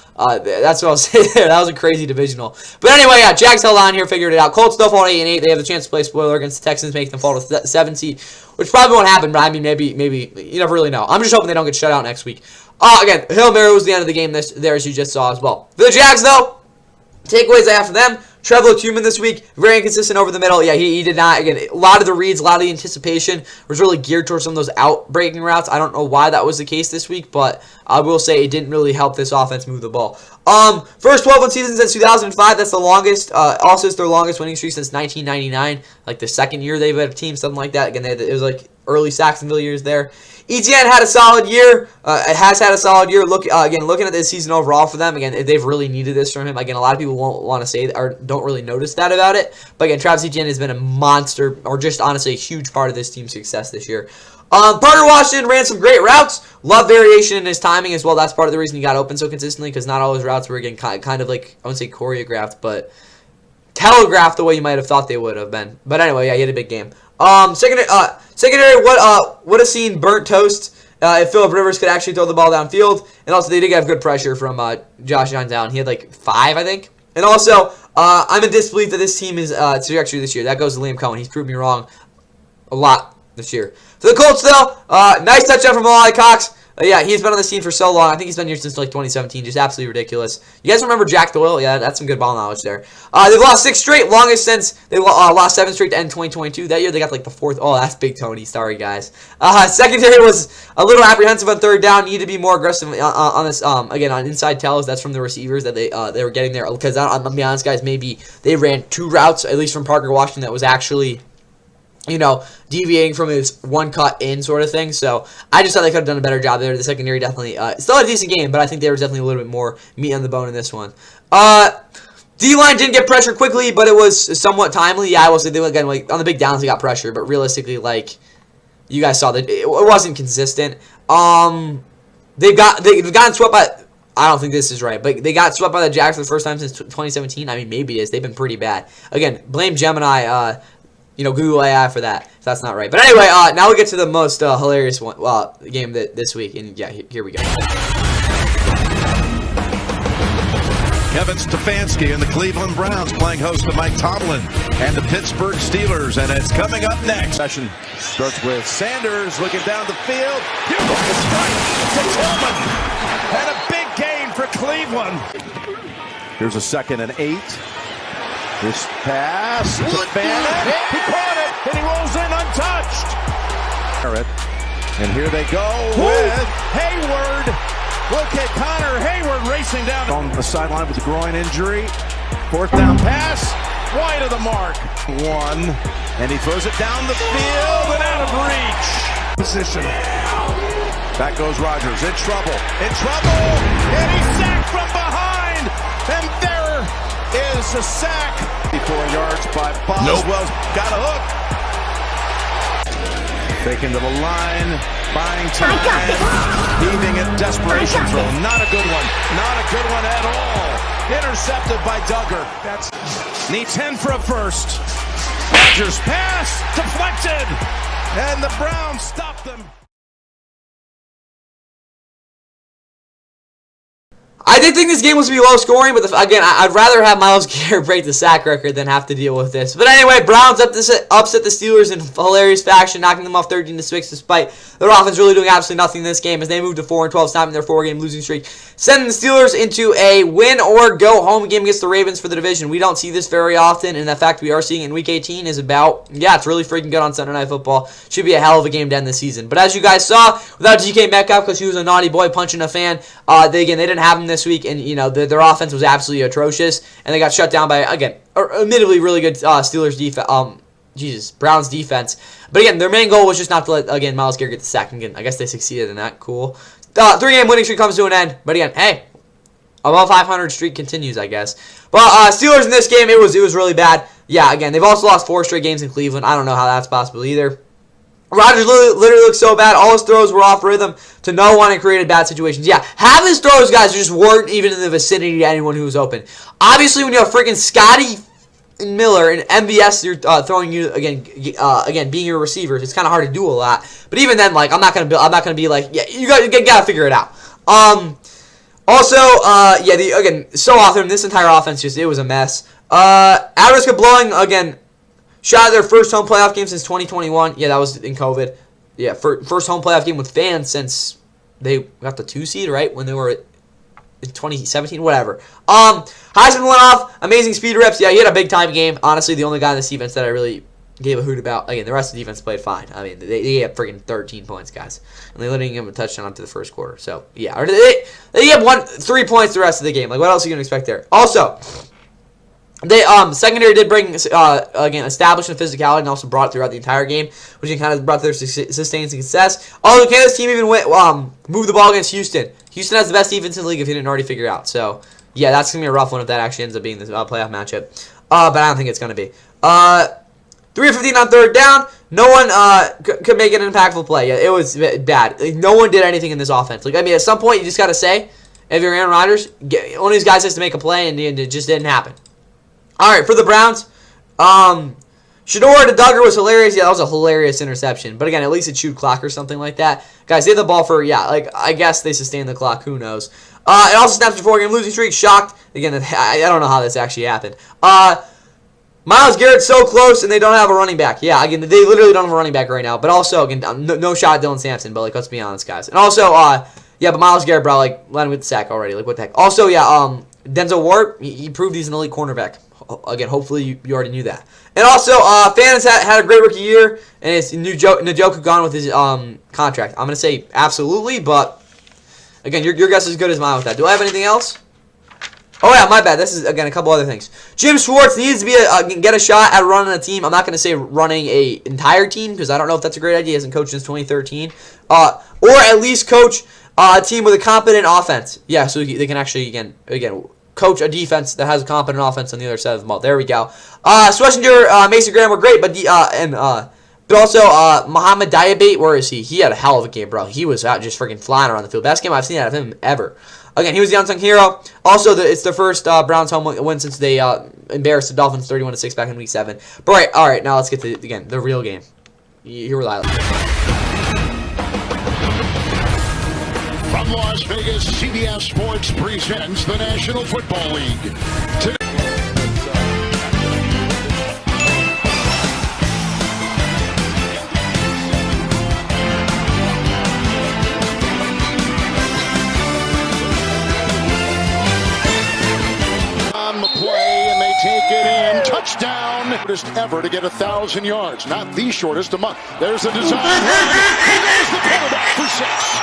That's what I was saying there. That was a crazy divisional. But anyway, yeah, Jags held on here, figured it out. Colts still fall 8-8. They have the chance to play spoiler against the Texans, make them fall to the 7 seed, which probably won't happen, but I mean, maybe, you never really know. I'm just hoping they don't get shut out next week. Again, Hail Mary was the end of the game there, as you just saw as well. For the Jags, though, takeaways I have for them. Trev looked human this week. Very inconsistent over the middle. Yeah, he did not. Again, a lot of the reads, a lot of the anticipation was really geared towards some of those out-breaking routes. I don't know why that was the case this week, but I will say it didn't really help this offense move the ball. First 12 win season since 2005. That's the longest. Also, it's their longest winning streak since 1999. Like the second year they've had a team, something like that. Again, it was like early Saxonville years there. ETN had a solid year. It has had a solid year. Again, looking at this season overall for them, again, they've really needed this from him. Again, a lot of people won't want to say that or don't really notice that about it. But again, Travis Etienne has been a monster, or just honestly a huge part of this team's success this year. Parker Washington ran some great routes. Love variation in his timing as well. That's part of the reason he got open so consistently, because not all his routes were, again, kind of like, I wouldn't say choreographed, but telegraphed the way you might have thought they would have been. But anyway, yeah, he had a big game. Secondary, what a scene, burnt toast. If Phillip Rivers could actually throw the ball downfield. And also, they did have good pressure from Josh Down. He had like 5, I think. And also, I'm in disbelief that this team is trajectory this year. That goes to Liam Cohen. He's proved me wrong a lot this year. For the Colts, though, nice touchdown from Molly Cox. Yeah, he's been on the scene for so long. I think he's been here since like 2017. Just absolutely ridiculous. You guys remember Jack Doyle? Yeah, that's some good ball knowledge there. They've lost 6 straight, longest since they lost 7 straight to end 2022. That year they got like the 4th. Oh, that's Big Tony. Sorry, guys. Secondary was a little apprehensive on third down. Need to be more aggressive on this. Again, on inside tells. That's from the receivers that they were getting there. Because I'm gonna be honest, guys. Maybe they ran 2 routes, at least from Parker Washington, that was actually, you know, deviating from his one cut in sort of thing. So I just thought they could have done a better job there. The secondary definitely still had a decent game, but I think there was definitely a little bit more meat on the bone in this one. D-line didn't get pressure quickly, but it was somewhat timely. Yeah, I will say they again, like on the big downs they got pressure, but realistically, like you guys saw, that it wasn't consistent. They've gotten swept by. I don't think this is right, but they got swept by the Jags for the first time since 2017. I mean, maybe it is. They've been pretty bad. Again, blame Gemini. You know, Google AI for that. If that's not right. But anyway, now we'll get to the most hilarious one, game this week. And yeah, here we go. Kevin Stefanski and the Cleveland Browns playing host to Mike Tomlin and the Pittsburgh Steelers. And it's coming up next. Session starts with Sanders looking down the field. Beautiful strike to Tillman. And a big gain for Cleveland. Here's a 2nd and 8. This pass to Bannon. He caught it, and he rolls in untouched. And here they go with Hayward. Look at Connor Hayward racing down on the sideline with a groin injury. 4th down pass, wide of the mark. 1, and he throws it down the field and out of reach. Position. Back goes Rodgers, in trouble, and he's sacked from behind. And there is a sack. 4 yards by Boswell. Got a hook. Taken to the line. Buying time. Heaving it. Desperation throw. Not a good one. Not a good one at all. Intercepted by Duggar. Needs 10 for a first. Rodgers pass. Deflected. And the Browns stop them. I did think this game was going to be low scoring, but again, I'd rather have Myles Garrett break the sack record than have to deal with this. But anyway, Browns upset the Steelers in hilarious fashion, knocking them off 13-6, despite their offense really doing absolutely nothing in this game as they moved to 4-12, stopping their 4-game losing streak, sending the Steelers into a win-or-go-home game against the Ravens for the division. We don't see this very often, and the fact we are seeing it in Week 18 is about, yeah, it's really freaking good on Sunday Night Football. Should be a hell of a game to end the season. But as you guys saw, without DK Metcalf, because he was a naughty boy punching a fan, they didn't have him this week, and you know their offense was absolutely atrocious, and they got shut down by, again, admittedly really good Steelers defense. Browns defense. But again, their main goal was just not to let, again, Myles Garrett get the sack. Again, I guess they succeeded in that. Cool. 3-game winning streak comes to an end. But again, hey, above 500 streak continues, I guess. But Steelers in this game, it was really bad. Yeah, again, they've also lost 4 straight games in Cleveland. I don't know how that's possible either. Rodgers literally looked so bad. All his throws were off rhythm to no one and created bad situations. Yeah, half his throws, guys, just weren't even in the vicinity to anyone who was open. Obviously, when you have freaking Scotty Miller and MVS, you're throwing you again, being your receivers, it's kind of hard to do a lot. But even then, like, I'm not gonna be like, yeah, you gotta figure it out. Also, again, so often this entire offense it was a mess. At risk of blowing again. Shot at their first home playoff game since 2021. Yeah, that was in COVID. Yeah, first home playoff game with fans since they got the 2 seed, right? When they were 2017, whatever. Heisman went off. Amazing speed reps. Yeah, he had a big-time game. Honestly, the only guy in this defense that I really gave a hoot about. Again, the rest of the defense played fine. I mean, they had freaking 13 points, guys. And they literally gave him a touchdown after the first quarter. So, yeah. Or they had 3 points the rest of the game. Like, what else are you going to expect there? Also, they secondary did bring, again, establishment physicality and also brought it throughout the entire game, which kind of brought their sustained success. Although Kansas team even went, moved the ball against Houston. Houston has the best defense in the league if you didn't already figure it out. So, yeah, that's going to be a rough one if that actually ends up being the playoff matchup. But I don't think it's going to be. 3 of 15 on third down. No one could make an impactful play. Yeah, it was bad. Like, no one did anything in this offense. Like, I mean, at some point, you just got to say, if you're Aaron Rodgers, one of these guys has to make a play, and it just didn't happen. All right, for the Browns, Shedeur to Duggar was hilarious. Yeah, that was a hilarious interception. But again, at least it chewed clock or something like that. Guys, they had the ball for, I guess they sustained the clock. Who knows? It also snaps before game losing streak. Shocked. Again, I don't know how this actually happened. Myles Garrett's so close, and they don't have a running back. Yeah, again, they literally don't have a running back right now. But also, again, no shot at Dylan Sampson. But, like, let's be honest, guys. And also, but Myles Garrett, bro, like, let him get the sack already. Like, what the heck? Also, Denzel Ward, he proved he's an elite cornerback. Again, hopefully you already knew that. And also, Fans had a great rookie year, and it's Njoku gone with his contract. I'm going to say absolutely, but, again, your guess is as good as mine with that. Do I have anything else? Oh, yeah, my bad. This is, again, a couple other things. Jim Schwartz needs to be get a shot at running a team. I'm not going to say running a entire team because I don't know if that's a great idea. He hasn't coached since 2013. Or at least coach a team with a competent offense. Yeah, so they can actually, again, coach a defense that has a competent offense on the other side of the ball. There we go. Schlesinger, Mason Graham were great, but also Mohamed Diabate, where is he? He had a hell of a game, bro. He was out just freaking flying around the field. Best game I've seen out of him ever. Again, he was the unsung hero. Also, it's the first Browns home win since they embarrassed the Dolphins 31-6 back in Week 7. But all right, now let's get to the real game. Here we're live. From Las Vegas, CBS Sports presents the National Football League. On the play, and they take it in. Touchdown! Shortest ever to get 1,000 yards. Not the shortest among. There's the design. There's the quarterback for 6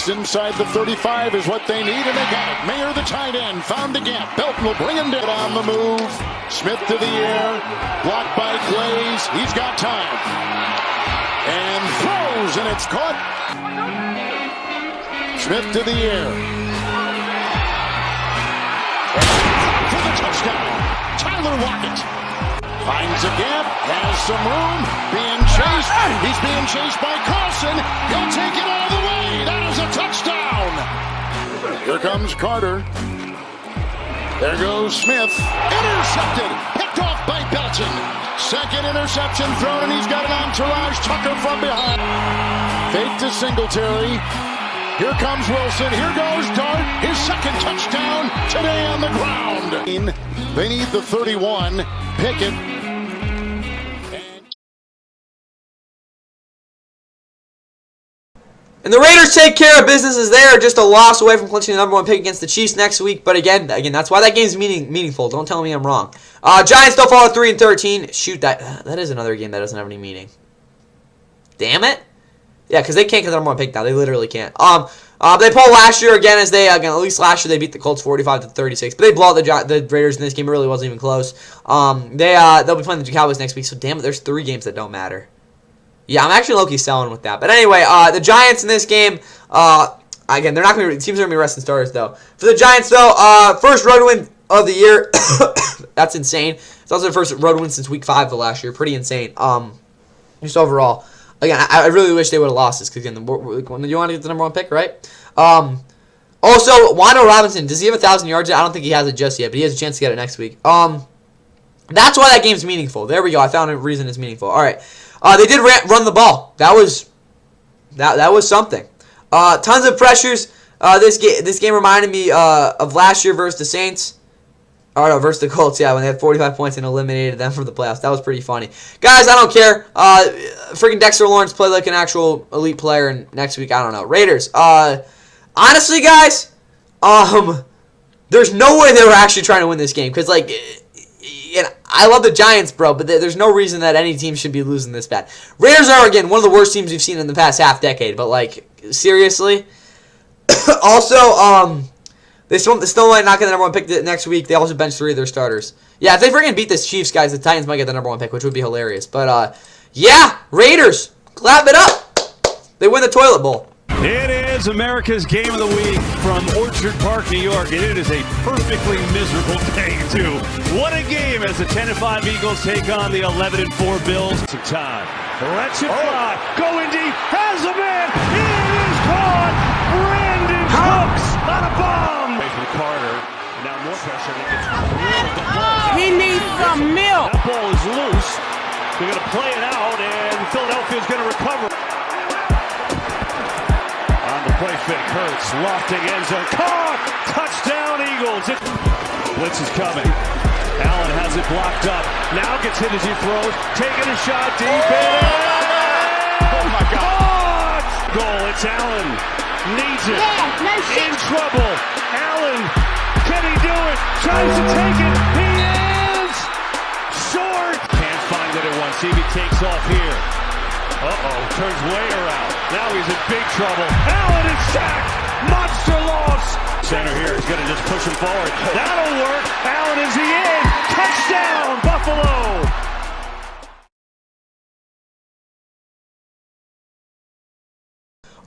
inside the 35 is what they need, and they got it. Mayer, the tight end, found the gap. Belton will bring him down on the move. Smith to the air, blocked by Glaze. He's got time. And throws, and it's caught. Smith to the air. For the touchdown. Tyler Lockett finds a gap, has some room, being chased. He's being chased by Carlson. He'll take it all the way. That is a touchdown. Here comes Carter. There goes Smith. Intercepted. Picked off by Belton. Second interception thrown, and he's got an entourage. Tucker from behind. Fake to Singletary. Here comes Wilson. Here goes Dart. His second touchdown today on the ground. They need the 31. Pickett. And the Raiders take care of business as they are just a loss away from clinching the #1 pick against the Chiefs next week. But again, that's why that game's meaningful. Don't tell me I'm wrong. Giants still fall at 3-13. Shoot, that is another game that doesn't have any meaning. Damn it. Yeah, because they can't get the #1 pick now. They literally can't. They pulled last year again as they, at least last year they beat the Colts 45-36. But they blow out the Raiders in this game. It really wasn't even close. They'll be playing the Cowboys next week. So damn it, there's 3 games that don't matter. Yeah, I'm actually low-key selling with that. But anyway, the Giants in this game, again, they're not going to be, teams are going to be resting starters, though. For the Giants, though, first road win of the year. That's insane. It's also the first road win since Week 5 of last year. Pretty insane. Just overall. Again, I really wish they would have lost this, because, again, you want to get the #1 pick, right? Also, Wando Robinson, does he have 1,000 yards? I don't think he has it just yet, but he has a chance to get it next week. That's why that game's meaningful. There we go. I found a reason it's meaningful. All right. They did run the ball. That was something. Tons of pressures. This game reminded me of last year versus the Saints. Oh, no, versus the Colts, yeah, when they had 45 points and eliminated them from the playoffs. That was pretty funny. Guys, I don't care. Freaking Dexter Lawrence played like an actual elite player, and next week, I don't know. Raiders. Honestly, guys, there's no way they were actually trying to win this game. Because, like, I love the Giants, bro, but there's no reason that any team should be losing this bad. Raiders are, again, one of the worst teams we've seen in the past half decade. But, like, seriously. Also, they still might not get the number 1 pick next week. They also benched 3 of their starters. Yeah, if they freaking beat this Chiefs, guys, the Titans might get the number 1 pick, which would be hilarious. But, yeah, Raiders, clap it up. They win the toilet bowl. It is America's Game of the Week from Orchard Park, New York, and it is a perfectly miserable day, too. What a game as the 10-5 Eagles take on the 11-4 Bills. Some time. Lets it fly. Going deep. Has a man. It is caught. Brandon Cooks on a bomb. Away from Carter. And now more pressure. He needs some milk. That ball is loose. They're going to play it out, and Philadelphia's going to recover. On the play fake, Hurts, lofting end zone, caught! Touchdown, Eagles! Blitz is coming. Allen has it blocked up. Now gets hit as he throws, taking a shot deep in. Oh my God! Goal, it's Allen. Needs it. In trouble. Allen, can he do it? Tries to take it. He is short. Can't find it at once. See if he takes off here. Turns way around. Now he's in big trouble. Allen is sacked. Monster loss. Center here is going to just push him forward. That'll work. Allen is the end. Touchdown, Buffalo.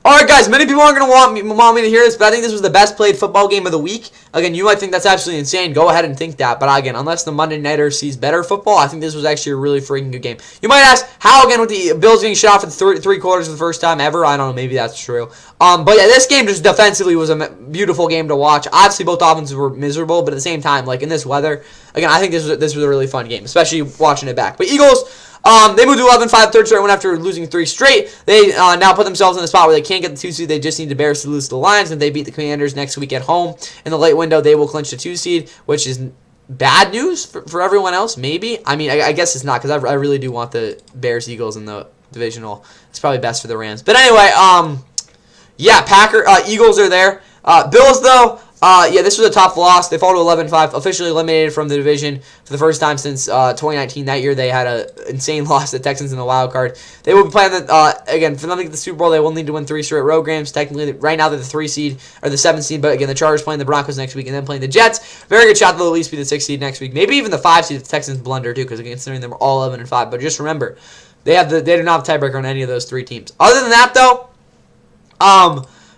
Alright guys, many people aren't going to want me to hear this, but I think this was the best played football game of the week. Again, you might think that's absolutely insane. Go ahead and think that. But again, unless the Monday Nighter sees better football, I think this was actually a really freaking good game. You might ask, how again with the Bills getting shot for the three quarters for the first time ever? I don't know, maybe that's true. But yeah, this game just defensively was a beautiful game to watch. Obviously, both offenses were miserable, but at the same time, like in this weather, again, I think this was a really fun game, especially watching it back. But Eagles... they moved to 11-5, third straight win after losing 3 straight. They now put themselves in a spot where they can't get the 2 seed. They just need to barely lose to the Lions. And if they beat the Commanders next week at home in the late window, they will clinch the 2 seed, which is bad news for everyone else, maybe. I mean, I guess it's not, because I really do want the Bears-Eagles in the divisional. It's probably best for the Rams. But anyway, yeah, Eagles are there. Bills, though, yeah, this was a tough loss. They fall to 11-5, officially eliminated from the division for the first time since 2019. That year, they had an insane loss to the Texans in the wild card. They will be playing again for them to get the Super Bowl. They will need to win 3 straight road games. Technically, right now they're the 3 seed or the 7 seed. But again, the Chargers playing the Broncos next week and then playing the Jets. Very good shot to at least be the 6 seed next week. Maybe even the 5 seed if the Texans blunder too, because considering them all 11-5. But just remember, they do not have a tiebreaker on any of those 3 teams. Other than that, though,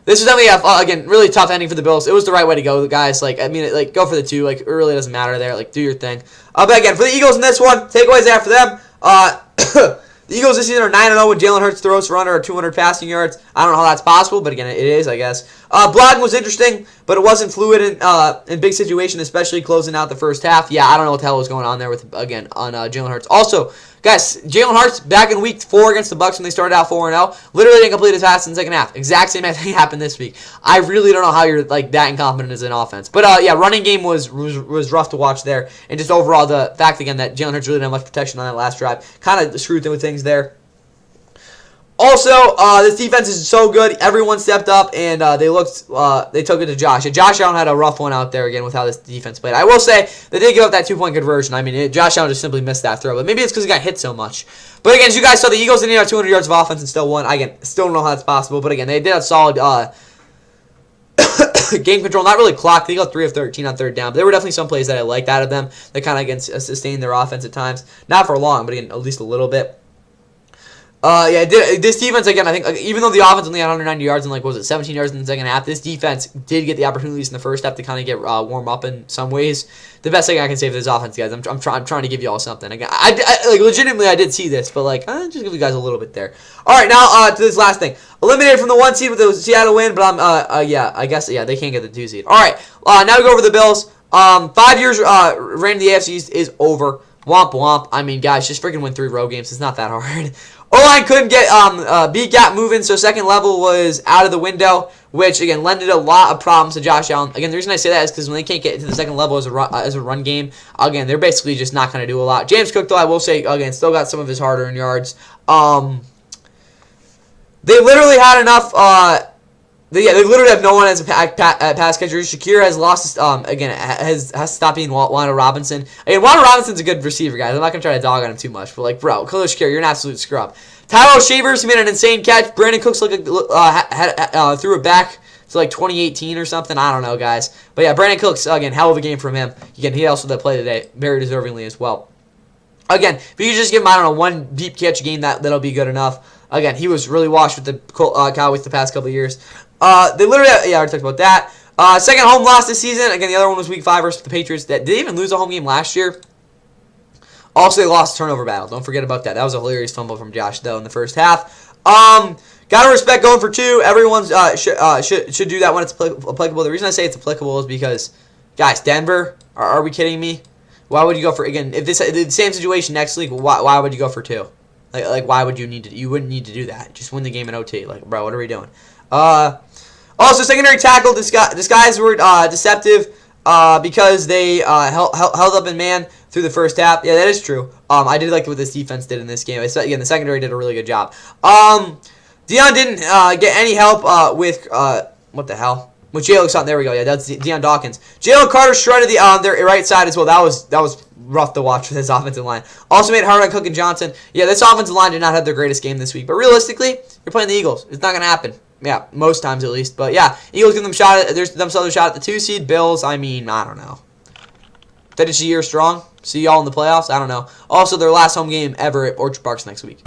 this was definitely, again, really tough ending for the Bills. It was the right way to go, guys. Like, I mean, like, go for the 2. Like, it really doesn't matter there. Like, do your thing. But again, for the Eagles in this one, takeaways after them. The Eagles this season are 9-0 when Jalen Hurts throws for under 200 passing yards. I don't know how that's possible, but again, it is, I guess. Blocking was interesting, but it wasn't fluid in big situations, especially closing out the first half. Yeah, I don't know what the hell was going on there with, again, on Jalen Hurts. Also, guys, Jalen Hurts back in week 4 against the Bucs when they started out 4-0, literally didn't complete his pass in the second half. Exact same thing happened this week. I really don't know how you're like that incompetent as an offense. But yeah, running game was rough to watch there, and just overall the fact again that Jalen Hurts really didn't have much protection on that last drive kind of screwed with things there. Also, this defense is so good. Everyone stepped up, and they took it to Josh. Josh Allen had a rough one out there again with how this defense played. I will say they did give up that 2-point conversion. I mean, Josh Allen just simply missed that throw, but maybe it's because he got hit so much. But again, as you guys saw, the Eagles didn't have 200 yards of offense and still won. Again, still don't know how that's possible, but again, they did have solid game control. Not really clock. They got 3 of 13 on third down, but there were definitely some plays that I liked out of them that kind of again sustained their offense at times. Not for long, but again, at least a little bit. Yeah, this defense, again, I think, even though the offense only had 190 yards and, like, was it 17 yards in the second half, this defense did get the opportunities in the first half to kind of get warm up in some ways. The best thing I can say for this offense, guys, I'm trying to give you all something. Again, like, legitimately, I did see this, but, like, just give you guys a little bit there. All right, now to this last thing. Eliminated from the 1 seed with the Seattle win, but yeah, I guess, yeah, they can't get the 2 seed. All right, now we go over the Bills. 5 years reign in the AFC East is over. Womp womp. I mean, guys, just freaking win 3 road games. It's not that hard. O-line couldn't get B-gap moving, so second level was out of the window, which, again, lended a lot of problems to Josh Allen. Again, the reason I say that is because when they can't get to the second level as a run game, again, they're basically just not going to do a lot. James Cook, though, I will say, again, still got some of his hard-earned yards. They literally had enough They literally have no one as a pass catcher. Shakir has lost, again, has stopped being Wanda Robinson. Again, Wanda Robinson's a good receiver, guys. I'm not going to try to dog on him too much. But, like, bro, Khalil Shakir, you're an absolute scrub. Tyler Shavers, he made an insane catch. Brandon Cooks threw it back to, like, 2018 or something. I don't know, guys. But, yeah, Brandon Cooks, again, hell of a game from him. Again, he also did play today, very deservingly as well. Again, if you could just give him, I don't know, one deep catch game, that'll be good enough. Again, he was really washed with the Cowboys the past couple of years. They literally, I already talked about that. Second home loss this season. Again, the other one was Week 5 versus the Patriots. Did they even lose a home game last year? Also, they lost turnover battle. Don't forget about that. That was a hilarious fumble from Josh Dell in the first half. Gotta respect going for 2. Everyone should do that when it's applicable. The reason I say it's applicable is because, guys, Denver, are we kidding me? Why would you go for, again, if the same situation next week, why would you go for 2? Like why would you wouldn't need to do that. Just win the game in OT. Like, bro, what are we doing? Also, secondary tackle, this guys were deceptive because they held up in man through the first half. Yeah, that is true. I did like what this defense did in this game. Again, the secondary did a really good job. Deion didn't get any help with, what the hell? With Jalen Sutton, there we go. Yeah, that's Deion Dawkins. Jalen Carter shredded their right side as well. That was rough to watch for this offensive line. Also made it hard on Cook and Johnson. Yeah, this offensive line did not have their greatest game this week. But realistically, you're playing the Eagles. It's not going to happen. Yeah, most times at least. But yeah, Eagles give themselves a shot at the 2 seed. Bills, I mean, I don't know. Finish the year strong. See y'all in the playoffs. I don't know. Also, their last home game ever at Orchard Parks next week.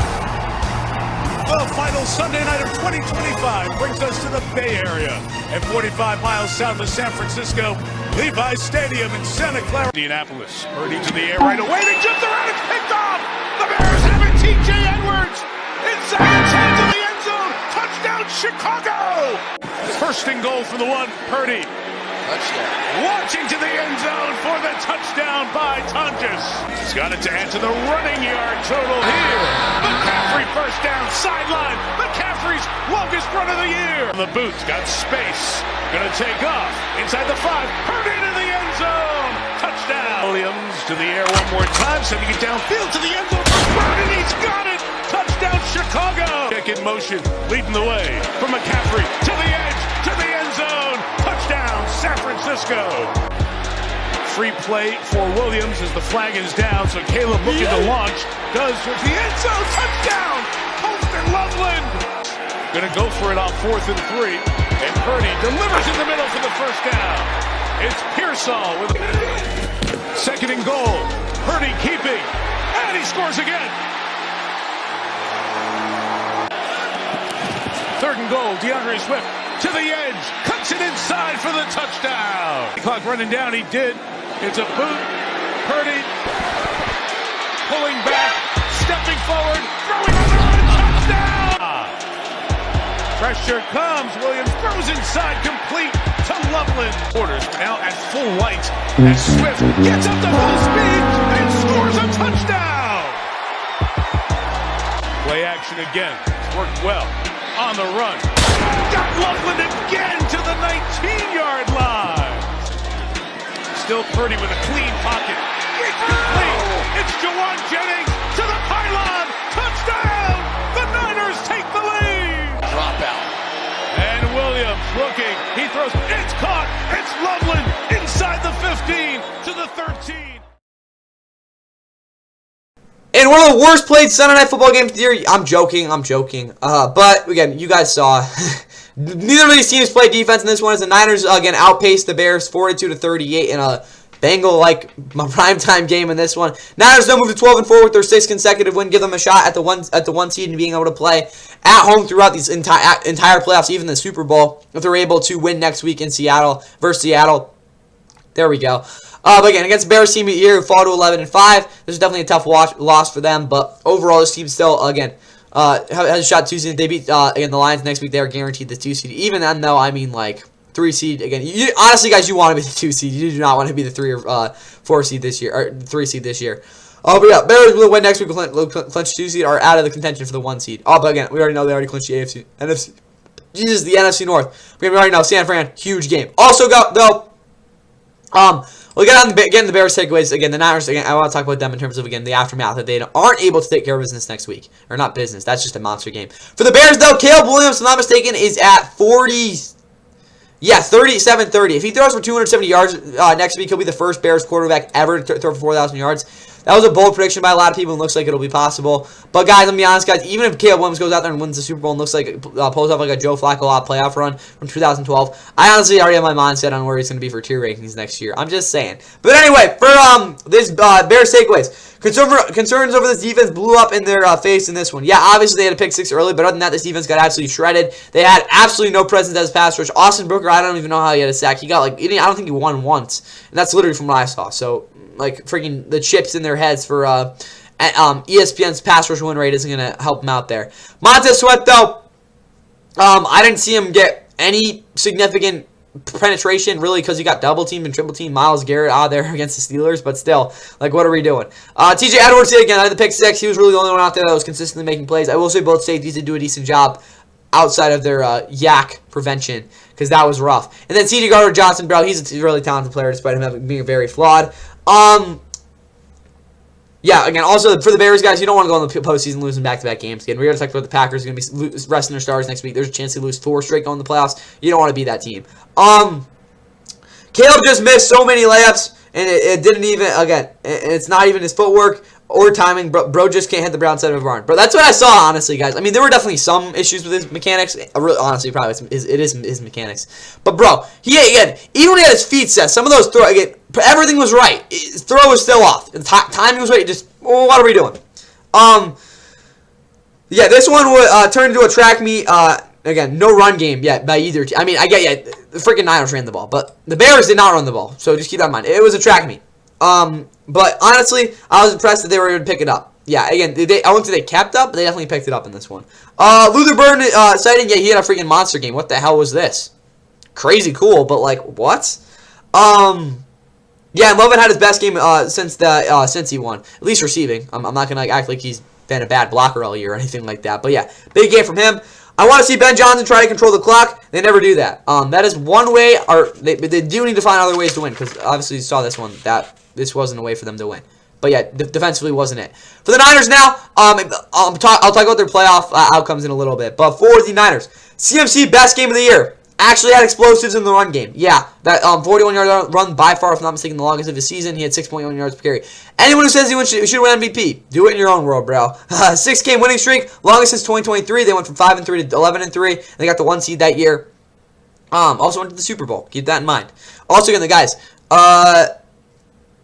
The final Sunday night of 2025 brings us to the Bay Area at 45 miles south of San Francisco, Levi's Stadium in Santa Clara, Indianapolis. Purdy to the air right away. They jumped around. It's picked off. The Bears have it. T.J. Edwards inside the 10 to the end zone. Touchdown, Chicago. First and goal for the one. Purdy. Touchdown. Launching to the end zone for the touchdown by Tonjes. He's got it to add to the running yard total here. McCaffrey first down, sideline. McCaffrey's longest run of the year. The boot's got space. Gonna take off. Inside the 5. Purdy to the end zone. Touchdown. Williams to the air one more time. Sending it downfield to the end zone for Purdy. He's got it. Touchdown, Chicago. Kick in motion. Leading the way from McCaffrey to the edge, to the end zone. Touchdown, San Francisco. Free play for Williams as the flag is down. So Caleb looking to launch. Goes towards the end zone. Touchdown, Colston Loveland. Gonna go for it on 4th and 3. And Purdy delivers in the middle for the first down. It's Pearsall with second and goal. Purdy keeping. And he scores again. Third and goal. DeAndre Swift to the edge. Cuts it inside for the touchdown. Clock running down. He did. It's a boot. Purdy pulling back. Stepping forward. Throwing on the run. Touchdown. Pressure comes. Williams throws inside. Complete to Loveland. Orders now at full light. And Swift gets up to full speed and scores a touchdown. Play action again. Worked well. On the run. Got Loveland again to the 19-yard line. Still Purdy with a clean pocket. It's complete. It's Jawan Jennings to the pylon. Touchdown. The Niners take the lead. Drop out. And Williams looking. He throws. It's caught. It's Loveland inside the 15 to the 13. And one of the worst played Sunday Night Football games of the year. I'm joking. But, again, you guys saw. Neither of these teams played defense in this one as the Niners, again, outpaced the Bears 42-38 in a Bengal-like primetime game in this one. Niners now move to 12-4 with their 6th consecutive win. Give them a shot at the one seed and being able to play at home throughout these entire playoffs, even the Super Bowl, if they're able to win next week in Seattle versus Seattle. There we go. But again, against the Bears team here who fall to 11-5, this is definitely a tough loss for them. But overall, this team still, again, has a shot 2 seed. They beat, again, the Lions next week. They are guaranteed the 2 seed. Even then, though, I mean, like, 3 seed. Again, honestly, guys, you want to be the 2 seed. You do not want to be the 3 or 4 seed this year, or 3 seed this year. But yeah, Bears will win next week. Clinch 2 seed are out of the contention for the 1 seed. But again, we already know they already clinched the NFC. The NFC North. We already know San Fran, huge game. Also got though. We'll get on the Bears takeaways. Again, the Niners, again, I want to talk about them in terms of, again, the aftermath, that they aren't able to take care of business next week. Or not business. That's just a monster game. For the Bears, though, Caleb Williams, if I'm not mistaken, is at 37-30. If he throws for 270 yards next week, he'll be the first Bears quarterback ever to throw for 4,000 yards. That was a bold prediction by a lot of people, and looks like it'll be possible. But, guys, I'm going to be honest, guys, even if Caleb Williams goes out there and wins the Super Bowl and looks like pulls off like a Joe Flacco playoff run from 2012, I honestly already have my mindset on where he's going to be for tier rankings next year. I'm just saying. But anyway, for this Bears takeaways, concerns over this defense blew up in their face in this one. Yeah, obviously they had a pick 6 early, but other than that, this defense got absolutely shredded. They had absolutely no presence as pass rush. Austin Booker, I don't even know how he had a sack. He got I don't think he won once, and that's literally from what I saw. So, like, freaking the chips in their heads for ESPN's pass rush win rate isn't going to help them out there. Montez Sweat, though, I didn't see him get any significant penetration, really, because he got double teamed and triple teamed Myles Garrett out there against the Steelers, but still, like, what are we doing? TJ Edwards, again, I had the pick 6. He was really the only one out there that was consistently making plays. I will say both safeties did do a decent job outside of their yak prevention, because that was rough. And then CJ Gardner-Johnson, bro, he's a really talented player despite him being very flawed. Yeah, again, also for the Bears, guys, you don't want to go in the postseason losing back-to-back games. Again, we already talked about the Packers going to be resting their stars next week. There's a chance they lose 4 straight going to the playoffs. You don't want to be that team. Caleb just missed so many layups, and it didn't even, again, it's not even his footwork or timing. Bro just can't hit the brown side of a barn. But that's what I saw, honestly, guys. I mean, there were definitely some issues with his mechanics. Really, honestly, probably it is his mechanics. But, bro, again, even when he had his feet set, some of those throws, again, everything was right. His throw was still off. The timing was right. Just, what are we doing? Yeah, this one would turn into a track meet. Again, no run game yet by either team. I mean, the freaking Niners ran the ball, but the Bears did not run the ball. So just keep that in mind. It was a track meet. But honestly, I was impressed that they were able to pick it up. Yeah, again, I wouldn't say they kept up, but they definitely picked it up in this one. Luther Burden sighting, yeah, he had a freaking monster game. What the hell was this? Crazy cool, but like, what? Yeah, Lovin had his best game since he won. At least receiving. I'm not going to act like he's been a bad blocker all year or anything like that. But yeah, big game from him. I want to see Ben Johnson try to control the clock. They never do that. That is one way, or they do need to find other ways to win, because obviously you saw this one, that this wasn't a way for them to win. But yeah, defensively wasn't it. For the Niners now, I'll talk about their playoff outcomes in a little bit. But for the Niners, CMC best game of the year. Actually had explosives in the run game. Yeah, that 41-yard run, by far, if I'm not mistaken, the longest of his season. He had 6.1 yards per carry. Anyone who says he should win MVP, do it in your own world, bro. 6-game winning streak, longest since 2023. They went from 5-3 to 11-3. They got the 1 seed that year. Also went to the Super Bowl. Keep that in mind. Also, again, the guys.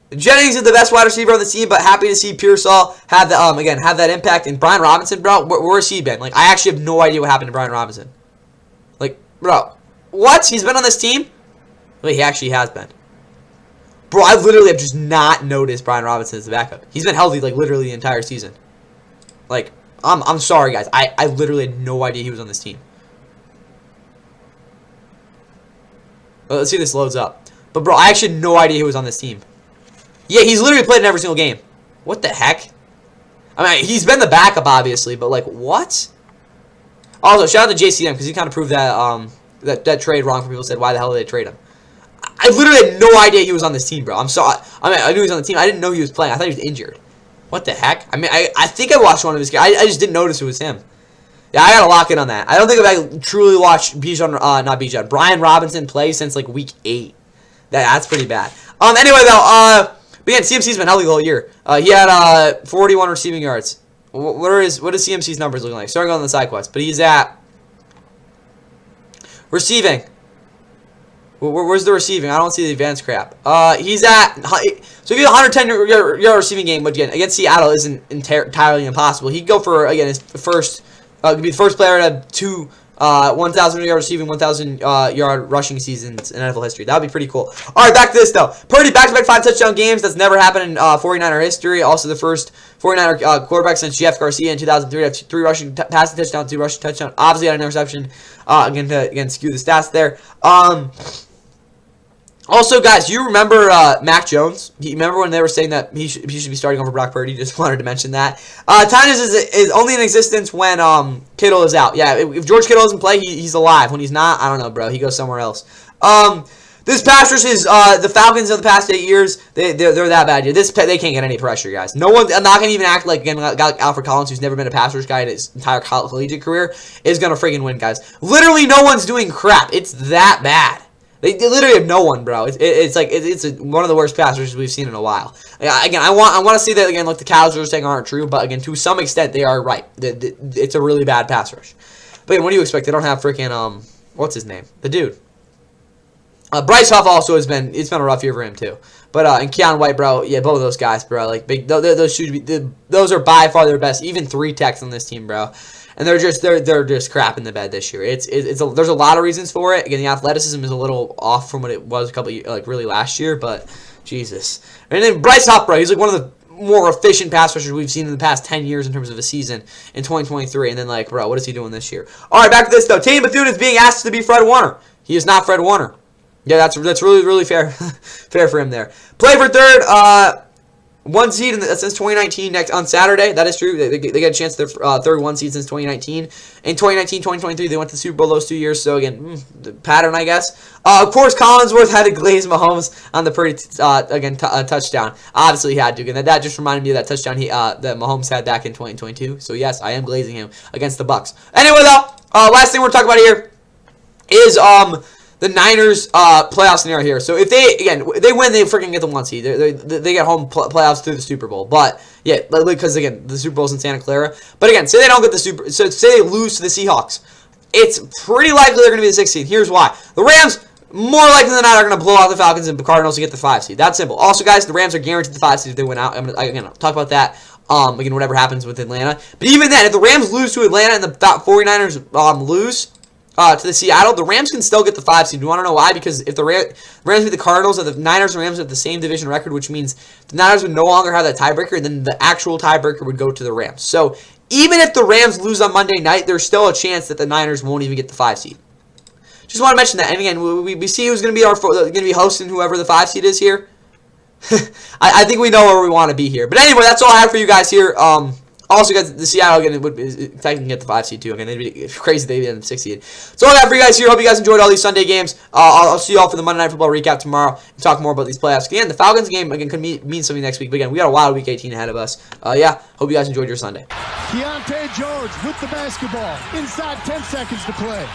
Jennings is the best wide receiver on the team, but happy to see Pearsall have that impact. And Brian Robinson, bro, where's he been? Like, I actually have no idea what happened to Brian Robinson. Like, bro. What? He's been on this team? Wait, he actually has been. Bro, I literally have just not noticed Brian Robinson as the backup. He's been healthy, like, literally the entire season. Like, I'm sorry, guys. I literally had no idea he was on this team. Well, let's see if this loads up. But, bro, I actually had no idea he was on this team. Yeah, he's literally played in every single game. What the heck? I mean, he's been the backup, obviously, but, like, what? Also, shout out to JCM, because he kind of proved that, that trade wrong for people said, why the hell did they trade him? I literally had no idea he was on this team, bro. I'm sorry. I mean, I knew he was on the team. I didn't know he was playing. I thought he was injured. What the heck? I mean, I think I watched one of his games. I just didn't notice it was him. Yeah, I gotta lock in on that. I don't think I've truly watched Brian Robinson play since, like, week 8. That's pretty bad. Anyway, though, but yeah, CMC's been healthy the whole year. He had 41 receiving yards. What is CMC's numbers looking like? Starting on the side quest, but he's at receiving. Where's the receiving? I don't see the advanced crap. He's at, so if you have a 110-yard receiving game, which again against Seattle isn't entirely impossible. He'd go for, again, his first, could be the first player to have 2 1,000-yard receiving, 1,000-yard rushing seasons in NFL history. That would be pretty cool. All right, back to this, though. Purdy, back-to-back 5-touchdown games. That's never happened in 49er history. Also, the first 49er quarterback since Jeff Garcia in 2003 to have 3 rushing passing touchdowns, 2 rushing touchdowns. Obviously, had an interception. Again, skew the stats there. Also, guys, you remember Mac Jones? You remember when they were saying that he should be starting over Brock Purdy? Just wanted to mention that. Tynus is only in existence when Kittle is out. Yeah, if George Kittle doesn't play, he's alive. When he's not, I don't know, bro. He goes somewhere else. This pass rush is the Falcons of the past 8 years. They're that bad. They can't get any pressure, guys. No one. I'm not gonna even act like again like Alfred Collins, who's never been a pass rush guy in his entire collegiate career, is gonna freaking win, guys. Literally, no one's doing crap. It's that bad. They literally have no one, bro. It's one of the worst pass rushes we've seen in a while. Again, I want to say that again. Like the Cows are saying aren't true, but again, to some extent, they are right. It's a really bad pass rush. But again, what do you expect? They don't have freaking what's his name? The dude. Bryce Huff also it's been a rough year for him too. But and Keon White, bro, yeah, both of those guys, bro, like big. Those should be those are by far their best. Even 3 techs on this team, bro, and they're just crap in the bed this year. There's a lot of reasons for it. Again, the athleticism is a little off from what it was a couple really last year, but Jesus. And then Bryce Huff, bro, he's like one of the more efficient pass rushers we've seen in the past 10 years in terms of a season in 2023. And then like, bro, what is he doing this year? All right, back to this though. Tanny Bethune is being asked to be Fred Warner. He is not Fred Warner. Yeah, that's really fair fair for him there. Play for third, 1 seed since 2019 on Saturday. That is true. They get a chance to their third 1 seed since 2019. In 2019, 2023, they went to the Super Bowl those 2 years. So again, the pattern, I guess. Of course, Collinsworth had to glaze Mahomes on the touchdown. Obviously, he had to. And that just reminded me of that touchdown that Mahomes had back in 2022. So yes, I am glazing him against the Bucs. Anyway, though, last thing we're talking about here is the Niners playoff scenario here. So if they win, they freaking get the 1 seed. They get home playoffs through the Super Bowl. But yeah, because again, the Super Bowl's in Santa Clara. But again, say they don't get the so say they lose to the Seahawks, it's pretty likely they're going to be the 6th seed. Here's why: the Rams more likely than not are going to blow out the Falcons and the Cardinals to get the 5 seed. That's simple. Also, guys, the Rams are guaranteed the 5 seed if they win out. I'll talk about that. Again, whatever happens with Atlanta. But even then, if the Rams lose to Atlanta and the 49ers lose to the Seattle, the Rams can still get the 5 seed. You want to know why? Because if the Rams beat the Cardinals, and the Niners and Rams have the same division record, which means the Niners would no longer have that tiebreaker, and then the actual tiebreaker would go to the Rams. So even if the Rams lose on Monday night, there's still a chance that the Niners won't even get the 5 seed. Just want to mention that. And again, we see who's going to be hosting whoever the 5 seed is here. I think we know where we want to be here. But anyway, that's all I have for you guys here. Also, guys, the Seattle again would technically get the 5 seed too. Again, it'd be crazy they did the 6 seed. So all I got for you guys here. Hope you guys enjoyed all these Sunday games. I'll see you all for the Monday Night Football recap tomorrow and talk more about these playoffs. Again, the Falcons game again could mean something next week. But again, we got a wild week 18 ahead of us. Yeah, hope you guys enjoyed your Sunday. Keontae George with the basketball. Inside 10 seconds to play.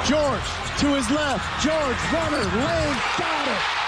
George to his left. George runner lane, got it.